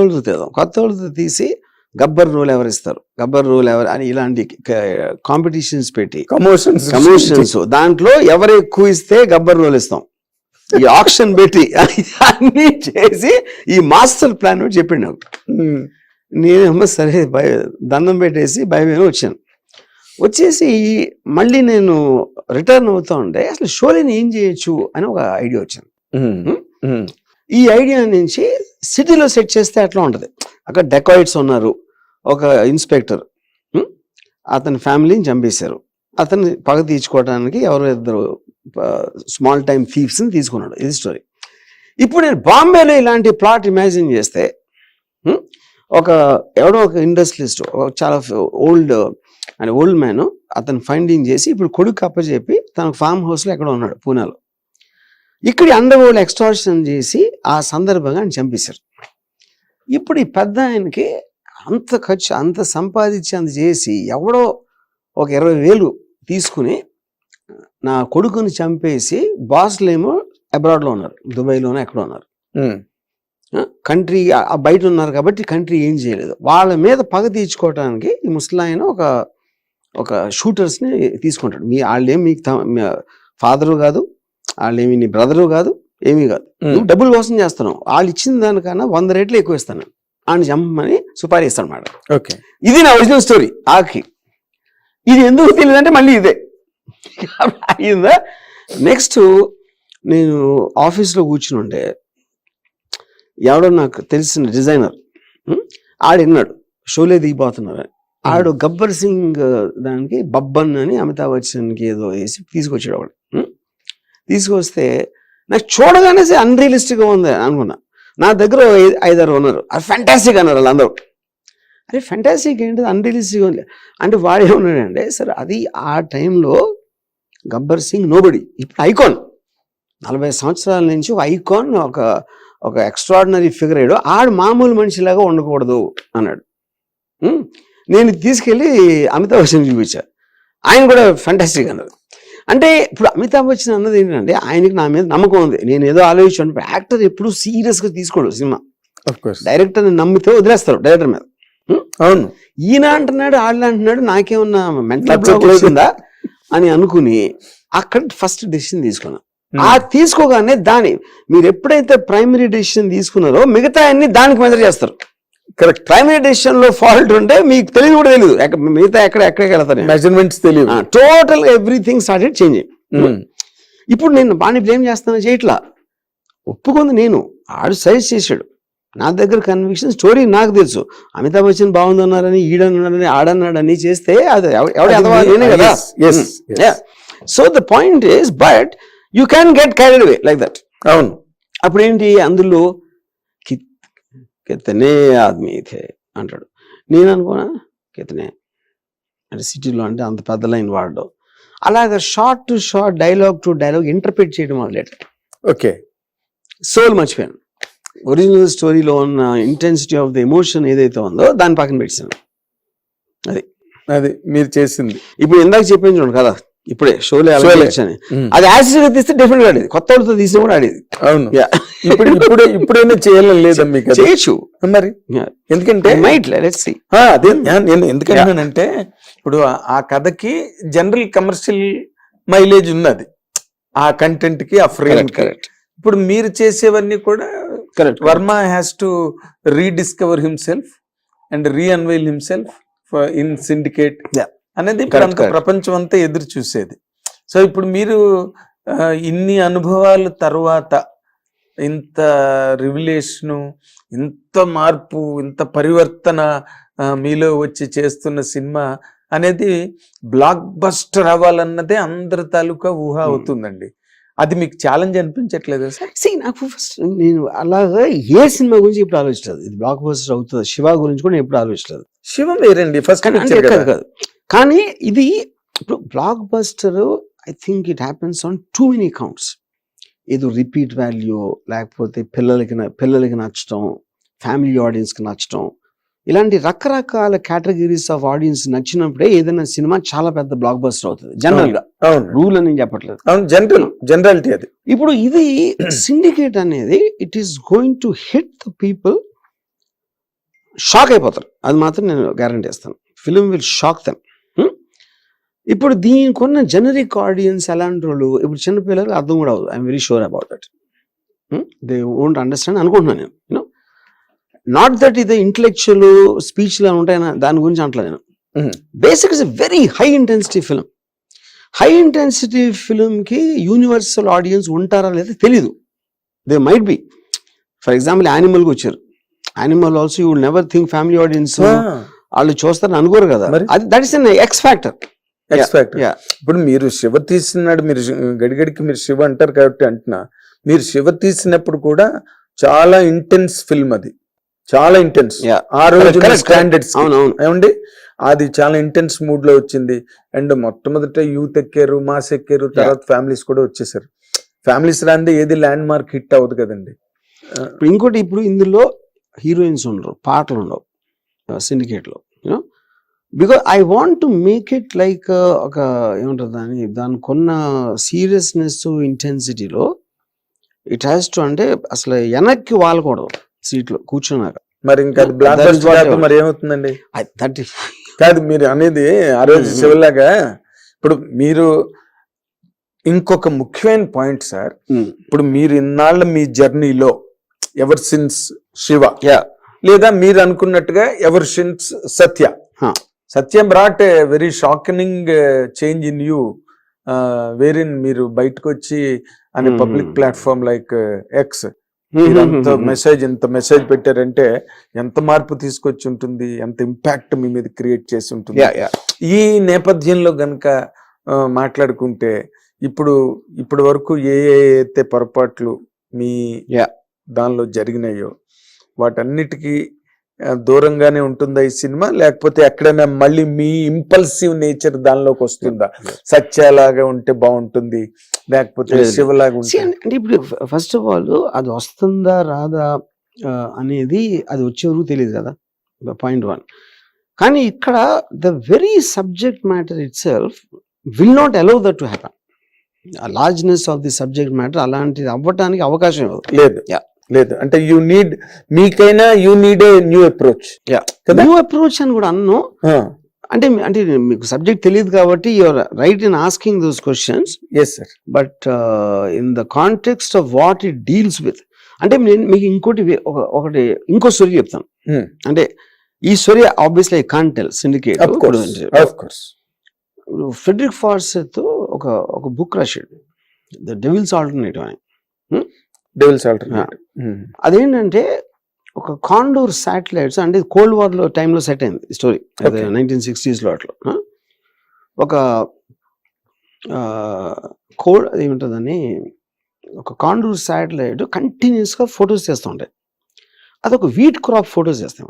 వాళ్ళతో తీసి గబ్బర్ రోల్ ఎవరిస్తారు, గబ్బర్ రోల్ ఎవరు అని ఇలాంటి కాంపిటీషన్స్ పెట్టి కమోషన్స్, దాంట్లో ఎవరు ఎక్కువ ఇస్తే గబ్బర్ రోల్ ఇస్తాం, ఈ ఆప్షన్ పెట్టి అన్ని చేసి ఈ మాస్టర్ ప్లాన్ చెప్పాడు నాకు. నేనేమో సరే దండం పెట్టేసి భయమేమో వచ్చాను. వచ్చేసి మళ్ళీ నేను రిటర్న్ అవుతా ఉంటే అసలు షోలేని ఏం చేయొచ్చు అని ఒక ఐడియా వచ్చింది. ఈ ఐడియా నుంచి సిటీలో సెట్ చేస్తే అట్లా ఉంటుంది. అక్కడ డెకాయిట్స్ ఉన్నారు, ఒక ఇన్స్పెక్టర్ అతని ఫ్యామిలీని చంపేశారు, అతన్ని పగ తీర్చుకోవడానికి ఎవరో ఇద్దరు స్మాల్ టైమ్ థీవ్స్ని తీసుకున్నాడు. ఇది స్టోరీ. ఇప్పుడు నేను బాంబేలో ఇలాంటి ప్లాట్ ఇమాజిన్ చేస్తే ఒక ఎవడో ఒక ఇండస్ట్రియలిస్ట్ చాలా ఓల్డ్ మ్యాన్ అతను ఫైండింగ్ చేసి ఇప్పుడు కొడుకు అప్పచెప్పి తన ఫామ్ హౌస్లో ఎక్కడో ఉన్నాడు పూనాలో. ఇక్కడ అండర్ వరల్డ్ ఎక్స్టార్షన్ చేసి ఆ సందర్భంగా ఆయన చంపేశారు. ఇప్పుడు ఈ పెద్ద ఆయనకి అంత ఖర్చు, అంత సంపాదించి అంత చేసి ఎవడో ఒక 20,000 తీసుకుని నా కొడుకుని చంపేసి బాస్లేమో అబ్రాడ్లో ఉన్నారు, దుబాయ్లోనే ఎక్కడో ఉన్నారు. కంట్రీ బయట ఉన్నారు కాబట్టి కంట్రీ ఏం చేయలేదు. వాళ్ళ మీద పగ తీర్చుకోవడానికి ఈ ముసలాయన ఒక షూటర్స్ని తీసుకుంటాడు. వాళ్ళేమి మీకు ఫాదరు కాదు, వాళ్ళేమి నీ బ్రదరు కాదు, ఏమీ కాదు, నువ్వు డబ్బుల కోసం చేస్తున్నావు, వాళ్ళు ఇచ్చిన దానికన్నా 100 రెట్లు ఎక్కువ ఇస్తాను ఆయన చంపమని సుపారీ ఇస్తాను మేడం. ఓకే, ఇది నా ఒరిజినల్ స్టోరీ. ఆకి ఇది ఎందుకు తెలియదంటే మళ్ళీ ఇదే అయిందా. నెక్స్ట్ నేను ఆఫీస్లో కూర్చుని ఉంటే ఎవడో నాకు తెలిసిన డిజైనర్ ఆడిన్నాడు షోలే దిగిపోతున్నారు. ఆడు గబ్బర్ సింగ్ దానికి బబ్బన్ అని అమితాబ్ బచ్చన్కి ఏదో వేసి తీసుకొచ్చాడు. వాడు తీసుకొస్తే నాకు చూడగానే అన్రియలిస్టిక్గా ఉంది అనుకున్నా. నా దగ్గర 5-6 ఉన్నారు, అది ఫ్యాంటాస్టిక్ అన్నారు వాళ్ళందరూ. అరే ఫ్యాంటాస్టిక్ ఏంటి, అన్రియలిస్టిక్ ఉంది అంటే వాడు ఏమన్నాడంటే, సరే అది ఆ టైంలో గబ్బర్ సింగ్ నోబడి, ఇప్పుడు ఐకాన్, 40 సంవత్సరాల నుంచి ఒక ఐకాన్, ఒక ఎక్స్ట్రాడినరీ ఫిగర్ అయ్యాడు, ఆడు మామూలు మనిషిలాగా ఉండకూడదు అన్నాడు. నేను తీసుకెళ్ళి అమితాబ్ బచ్చన్ చూపించా, ఆయన కూడా ఫ్యాంటాస్టిక్ అన్నారు. అంటే ఇప్పుడు అమితాబ్ బచ్చన్ అన్నది ఏంటంటే ఆయనకి నా మీద నమ్మకం ఉంది, నేను ఏదో ఆలోచించాను. యాక్టర్ ఎప్పుడు సీరియస్గా తీసుకోడు సినిమా, డైరెక్టర్ని నమ్మితే వదిలేస్తారు డైరెక్టర్ మీద. అవును, ఈయన అంటున్నాడు, వాళ్ళు అంటున్నాడు, నాకేమన్నా మెంటల్ బ్లాక్ వచ్చిందా అని అనుకుని అక్కడ ఫస్ట్ డెసిషన్ తీసుకున్నా. ఆ తీసుకోగానే మీరు ఎప్పుడైతే ప్రైమరీ డెసిషన్ తీసుకున్నారో మిగతా అన్ని దానికి మెజర్ చేస్తారు. కరెక్ట్, ప్రైమరీ డెసిషన్ లో ఫాల్ట్ ఉంటే మీకు తెలియదు కూడా తెలియదు, మిగతా ఎక్కడికి వెళ్తారు, మెజర్మెంట్స్ తెలియదు, టోటల్ ఎవ్రీథింగ్ స్టార్టెడ్ చేంజింగ్. ఇప్పుడు నేను బాగా బ్లేమ్ చేస్తాను చేయట్లా, ఒప్పుకుంది నేను, ఆడు సజెస్ట్ చేశాడు, నా దగ్గర కన్విక్షన్ స్టోరీ నాకు తెలుసు. అమితాబ్ బచ్చన్ బాగుందన్నారని, ఈడన్నాడని, ఆడన్నాడని చేస్తే అది ఎవడే కదా. So the point is, but you can get carried away like that. అవును, అప్పుడేంటి అందులో కితనే ఆద్మీ థే అంటాడు, నేను అనుకోనా కితనే అంటే సిటీలో అంటే అంత పెద్ద లైన్ వాడడం, అలాగా short to short, dialogue to dialogue interpret చేయడం మొదలెట్ట. ఓకే, సోల్ మర్చిపోయాను. ఒరిజినల్ స్టోరీలో ఉన్న ఇంటెన్సిటీ ఆఫ్ ద ఎమోషన్ ఏదైతే ఉందో దాన్ని పక్కన పెట్టాను. అది మీరు చేసింది. ఇప్పుడు ఇందాక చెప్పింది చూడండి కదా, ఇప్పుడే షోలే అని, అది యాసిడ్ గా తీస్తే డెఫినెట్ గా ఆడేది, కొత్త వాళ్ళతో తీసినా కూడా ఆడేది. అవును, ఇప్పుడైనా చేయాలని లేదా మీకు? చేయొచ్చు మరి, ఎందుకంటే నేను ఎందుకంటే ఇప్పుడు ఆ కథకి జనరల్ కమర్షియల్ మైలేజ్ ఉన్నది, ఆ కంటెంట్ కి, ఆ ఫ్రేమ్. కరెక్ట్. ఇప్పుడు మీరు చేసేవన్నీ కూడా correct. Varma has to rediscover himself and reunveil himself in Syndicate అనేది ప్రపంచం అంతా ఎదురు చూసేది. సో ఇప్పుడు మీరు ఇన్ని అనుభవాల తర్వాత ఇంత రివిలేషను, ఇంత మార్పు, ఇంత పరివర్తన మీలో వచ్చి చేస్తున్న సినిమా అనేది బ్లాక్ బస్టర్ అవ్వాలన్నదే అందరి తాలూకా ఊహ అవుతుందండి. అది మీకు ఛాలెంజ్ అనిపించట్లేదు సార్? నాకు ఫస్ట్ నేను అలాగా ఏ సినిమా గురించి ఇప్పుడు ఆలోచించలేదు, ఇది బ్లాక్ బస్టర్ అవుతుంది. శివ గురించి కూడా ఎప్పుడు ఆలోచించలేదు. శివ వేరండి, ఫస్ట్ కాదు. కానీ ఇది ఇప్పుడు block buster, I think it happens on too many counts. ఏదో రిపీట్ వాల్యూ, లేకపోతే పిల్లలకి నచ్చటం, ఫ్యామిలీ ఆడియన్స్కి నచ్చటం, ఇలాంటి రకరకాల కేటగిరీస్ ఆఫ్ ఆడియన్స్ నచ్చినప్పుడే ఏదైనా సినిమా చాలా పెద్ద బ్లాక్ బస్టర్ అవుతుంది జనరల్ గా. రూల్ అని చెప్పట్లేదు, జనరాలిటీ అది. ఇప్పుడు ఇది సిండికేట్ అనేది it is going to hit the people, shock అయిపోతారు, అది మాత్రం నేను గ్యారంటీ ఇస్తాను. Film will shock them. ఇప్పుడు దీనికి ఉన్న జనరిక్ ఆడియన్స్ ఎలాంటి వాళ్ళు, ఇప్పుడు చిన్నపిల్లలకు అర్థం కూడా అవ్వదు. I'm very sure about that. They won't understand అనుకుంటున్నాను నేను. నాట్ దట్ ఇది ఇంటలెక్చువల్ స్పీచ్లు ఉంటాయి దాని గురించి అంటలేదు నేను. Basic is a very high intensity film. High intensity ఫిల్మ్కి యూనివర్సల్ ఆడియన్స్ ఉంటారా లేదా తెలీదు. They might be. For example యానిమల్కి వచ్చారు. Animal also you will never think family audience వాళ్ళు చూస్తారని అనుకోరు కదా. అది that is an X factor. ఇప్పుడు మీరు శివ తీసినాడు, మీరు గడిగడికి మీరు శివ అంటారు కాబట్టి అంటున్నా, మీరు శివ తీసినప్పుడు కూడా చాలా ఇంటెన్స్ ఫిల్మ్, అది చాలా ఇంటెన్స్. ఆ రోజు స్టాండర్డ్స్ ఏమండి, అది చాలా ఇంటెన్స్ మూడ్ లో వచ్చింది. అండ్ మొట్టమొదట యూత్ ఎక్కారు, మాస్ ఎక్కారు, తర్వాత ఫ్యామిలీస్ కూడా వచ్చేసారు. ఫ్యామిలీస్ రాంది ఏది ల్యాండ్ మార్క్ హిట్ అవ్వదు కదండి. ఇంకోటి, ఇప్పుడు ఇందులో హీరోయిన్స్ ఉండరు, పాటలు ఉండవు సిండికేట్ లో, you know, because I want to make it like ఒక ఏమంటారు దానికి కొన్న సీరియస్నెస్ ఇంటెన్సిటీలో ఇట్ హ్యాస్ టు, అంటే అసలు వెనక్కి వాలకూడదు సీట్లో కూర్చున్నాక. మరి ఇంకా బ్లాక్ బస్టర్ మరి ఏమవుతుందండి? కాదు మీరు అనేది ఆ రోజు శివలాగా. ఇప్పుడు మీరు ఇంకొక ముఖ్యమైన పాయింట్ సార్, ఇప్పుడు మీరు ఇన్నాళ్ళ మీ జర్నీలో ఎవర్ సిన్స్ శివ, లేదా మీరు అనుకున్నట్టుగా ever since Satya, Satya brought a very shocking change in you, wherein మీరు బయటకు వచ్చి అనే పబ్లిక్ ప్లాట్ఫామ్ లైక్ ఎక్స్ ఇంత మెసేజ్ పెట్టారంటే ఎంత మార్పు తీసుకొచ్చి ఉంటుంది, ఎంత ఇంపాక్ట్ మీ మీద క్రియేట్ చేసి ఉంటుంది. ఈ నేపథ్యంలో గనక మాట్లాడుకుంటే ఇప్పుడు వరకు ఏ అయితే పొరపాట్లు మీ దానిలో జరిగినాయో వాటన్నిటికీ దూరంగానే ఉంటుందా ఈ సినిమా, లేకపోతే ఎక్కడైనా మళ్ళీ మీ ఇంపల్సివ్ నేచర్ దానిలోకి వస్తుందా? సత్యలాగా ఉంటే బాగుంటుంది, లేకపోతే శివలాగా ఉంటుంది? అంటే ఇప్పుడు ఫస్ట్ ఆఫ్ ఆల్ అది వస్తుందా రాదా అనేది అది వచ్చే వరకు తెలియదు కదా, పాయింట్ 1. కానీ ఇక్కడ the very subject matter itself will not allow that to happen. Largeness of the subject matter అలాంటిది అవ్వటానికి అవకాశం లేదు. లేదు అంటే మీకైనా you need a new approach. New approach అని కూడా అన్ను, అంటే మీకు సబ్జెక్ట్ తెలియదు కాబట్టి you're right in asking those questions. Yes sir. But in the context of what it deals with, అంటే నేను మీకు ఇంకో స్టోరీ చెప్తాను. అంటే ఈ story obviously I can't tell Syndicate. Frederick Forsyth ఒక బుక్ రాశాడు, ద డెవిల్స్ ఆల్టర్నేటివ్ అని. అదేంటంటే ఒక కాండోర్ శాటిలైట్స్, అంటే కోల్డ్ వార్ లో టైంలో సెట్ అయింది స్టోరీ, 1960s లో అట్లా. ఒక ఏముంటుందని ఒక కాండోర్ శాటిలైట్ కంటిన్యూస్ గా ఫొటోస్ చేస్తూ ఉంటాయి. అదొక వీట్ క్రాప్ ఫొటోస్ చేస్తాం.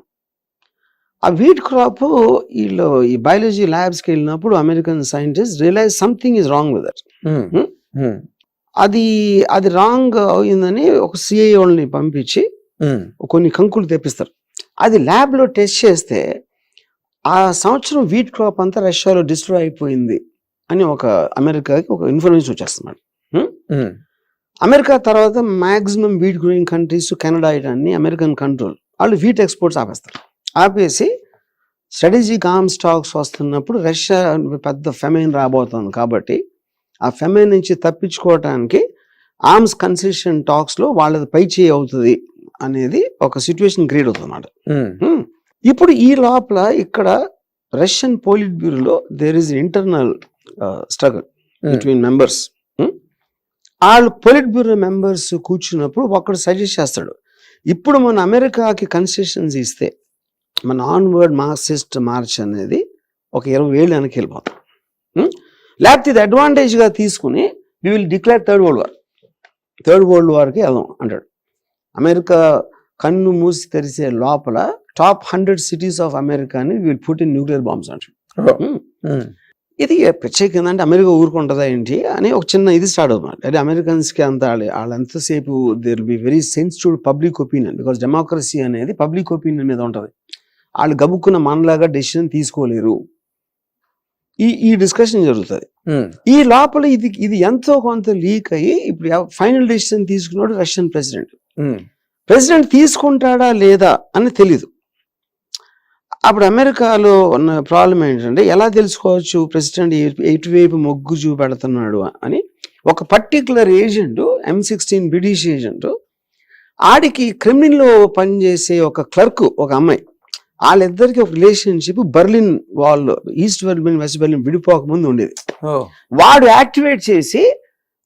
ఆ వీట్ క్రాప్ వీళ్ళు ఈ బయాలజీ ల్యాబ్స్కి వెళ్ళినప్పుడు American scientist realize something is wrong with that. అది రాంగ్ అయిందని ఒక సిఐ వాళ్ళని పంపించి కొన్ని కంకులు తెప్పిస్తారు. అది ల్యాబ్ లో టెస్ట్ చేస్తే ఆ సంవత్సరం వీట్ క్రాప్ అంతా రష్యాలో డిస్ట్రాయ్ అయిపోయింది అని అమెరికాకి ఒక ఇన్ఫర్మేషన్ వచ్చేస్తున్నాడు. అమెరికా తర్వాత maximum wheat growing countries, Canada, ఇటన్నీ అమెరికన్ కంట్రోల్, వాళ్ళు వీట్ ఎక్స్పోర్ట్స్ ఆపేస్తారు. ఆపేసి స్ట్రాటజిక్ ఆర్మ్ స్టాక్స్ వస్తున్నప్పుడు రష్యా పెద్ద ఫెమైన్ రాబోతుంది కాబట్టి ఆ ఫెమైన్ నుంచి తప్పించుకోవటానికి ఆర్మ్స్ కన్సెషన్ టాక్స్ లో వాళ్ళది పై చేయి అవుతుంది అనేది ఒక సిచ్యువేషన్ క్రియేట్ అవుతుంది అన్నమాట. ఇప్పుడు ఈ లోపల ఇక్కడ రష్యన్ పోలిట్ బ్యూరోలో there is internal struggle between members. వాళ్ళు పోలిట్ బ్యూరో మెంబర్స్ కూర్చున్నప్పుడు ఒకడు సజెస్ట్ చేస్తాడు, ఇప్పుడు మన అమెరికాకి కన్సెషన్స్ ఇస్తే మన ఆన్వర్డ్ మార్క్సిస్ట్ మార్చ్ అనేది ఒక 20 ఏళ్ళు వెనక్కి వెళ్ళిపోతాం, లేకపోతే ఇది అడ్వాంటేజ్గా తీసుకుని we will declare third world వార్కి వెళ్దాం అంటాడు. అమెరికా కన్ను మూసి తెరిసే లోపల టాప్ 100 cities ఆఫ్ అమెరికాని will put in nuclear bombs అంటాడు. ఇది ప్రత్యేకంగా అంటే అమెరికా ఊరుకుంటుందా ఏంటి అని ఒక చిన్న ఇది స్టార్ట్ అవుతుంది. అంటే అమెరికన్స్కి అంత వాళ్ళంతసేపు there will be very sensitive public opinion, because democracy అనేది పబ్లిక్ ఒపీనియన్ మీద ఉంటుంది. వాళ్ళు గబుక్కున్న మనలాగా డెసిషన్ తీసుకోలేరు. ఈ డిస్కషన్ జరుగుతుంది. ఈ లోపల ఇది ఎంతో కొంత లీక్ అయ్యి ఇప్పుడు ఫైనల్ డెసిషన్ తీసుకున్నాడు రష్యన్ ప్రెసిడెంట్ తీసుకుంటాడా లేదా అని తెలీదు. అప్పుడు అమెరికాలో ఉన్న ప్రాబ్లం ఏంటంటే ఎలా తెలుసుకోవచ్చు ప్రెసిడెంట్ ఎటువైపు మొగ్గు చూపెడుతున్నాడు అని. ఒక particular agent, M16 British agent, ఆడికి క్రెమ్లిన్లో పనిచేసే ఒక క్లర్క్, ఒక అమ్మాయి, వాళ్ళిద్దరికి ఒక relationship Berlin wall, east Berlin west Berlin విడిపోక ముందు ఉండేది. వాడు యాక్టివేట్ చేసి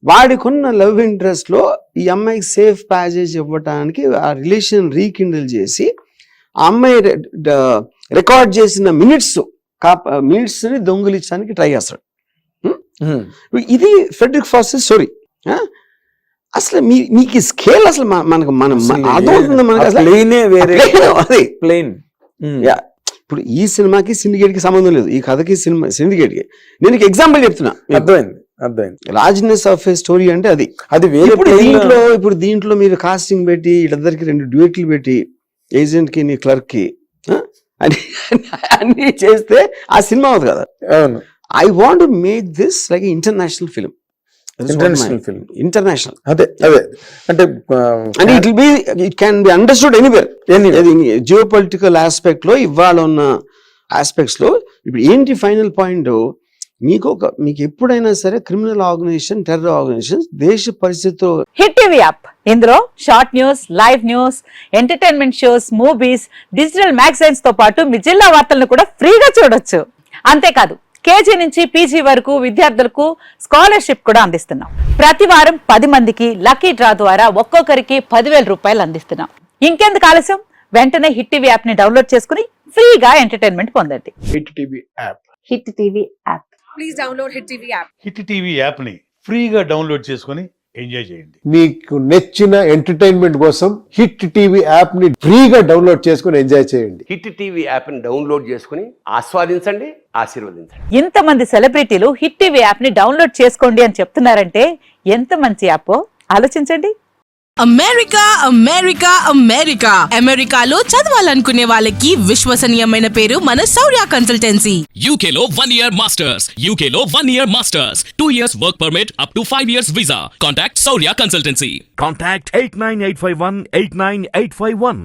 వాడికున్న లవ్ ఇంట్రెస్ట్ లో ఈ అమ్మాయికి సేఫ్ ప్యాసేజ్ ఇవ్వటానికి ఆ రిలేషన్ రీకిండిల్ చేసి ఆ అమ్మాయి రికార్డ్ చేసిన మినిట్స్ ని దొంగిలించడానికి ట్రై చేస్తాడు. ఇది ఫ్రెడరిక్ ఫాస్టర్ స్టోరీ. అసలు మీకు ఈ స్కేల్ అసలు మనకు అర్థమవుతుంది మనకు అదే ప్లేన్. ఇప్పుడు ఈ సినిమాకి సిండికేట్ కి సంబంధం లేదు, ఈ కథకి సిండికేట్ కి. నేను ఎగ్జాంపుల్ చెప్తున్నా, అర్థమైంది. రాజ్నెస్ ఆఫ్ ఏ స్టోరీ అంటే అది. ఇప్పుడు దీంట్లో మీరు కాస్టింగ్ పెట్టి వీళ్ళిద్దరికి 2 డ్యూయెట్లు పెట్టి ఏజెంట్ కి నీ క్లర్క్ కి అన్ని చేస్తే ఆ సినిమా అవుతుంది కదా. I want to make this like international film. International అదే అంటే it can be understood anywhere. Geo political aspect లో ఇవాళ ఉన్న ఆస్పెక్ట్స్ లో ఇప్పుడు ఏంటి ఫైనల్ పాయింట్, మీకు ఎప్పుడైనా సరే క్రిమినల్ ఆర్గనైజేషన్, టెర్రర్ ఆర్గనైజేషన్ దేశ పరిస్థితితో. హిట్ టీవీ యాప్, ఇందులో short news, live news, entertainment shows, movies, digital magazines తో పాటు మీ జిల్లా వార్తలను కూడా ఫ్రీగా చూడొచ్చు. అంతేకాదు కేజీ నుంచి పీజీ వరకు విద్యార్థులకు స్కాలర్షిప్ కూడా అందిస్తున్నాం. ప్రతి వారం 10 మందికి లక్కీ డ్రా ద్వారా ఒక్కొక్కరికి 10,000 రూపాయలు అందిస్తున్నాం. ఇంకెందుకు ఆలస్యం, వెంటనే హిట్ టీవీ యాప్ ని డౌన్లోడ్ చేసుకుని ఫ్రీగా ఎంటర్టైన్మెంట్ పొందండి. Hit TV app. Hit TV app. Please download hit TV app. Hit TV యాప్ని ఫ్రీగా డౌన్లోడ్ చేసుకొని ఎంజాయ్ చేయండి. మీకు నచ్చిన ఎంటర్టైన్మెంట్ కోసం హిట్ టీవీ యాప్ ని ఫ్రీగా డౌన్లోడ్ చేసుకొని ఎంజాయ్ చేయండి. హిట్ టీవీ యాప్ని డౌన్లోడ్ చేసుకుని ఆస్వాదించండి, ఆశీర్వదించండి. ఇంతమంది సెలబ్రిటీలు హిట్ టీవీ యాప్ ని డౌన్లోడ్ చేసుకోండి అని చెప్తున్నారంటే ఎంత మంచి యాప్ ఆలోచించండి. అమెరికా అమెరికా అమెరికా అమెరికాలో చదవాలనుకునే వాళ్ళకి విశ్వసనీయమైన పేరు మన శౌర్య కన్సల్టెన్సీ. UK లో 1 year masters, UK లో 1 year masters, 2 years work permit up to 5 years visa. Contact Saurya Consultancy. Contact 89851 89851.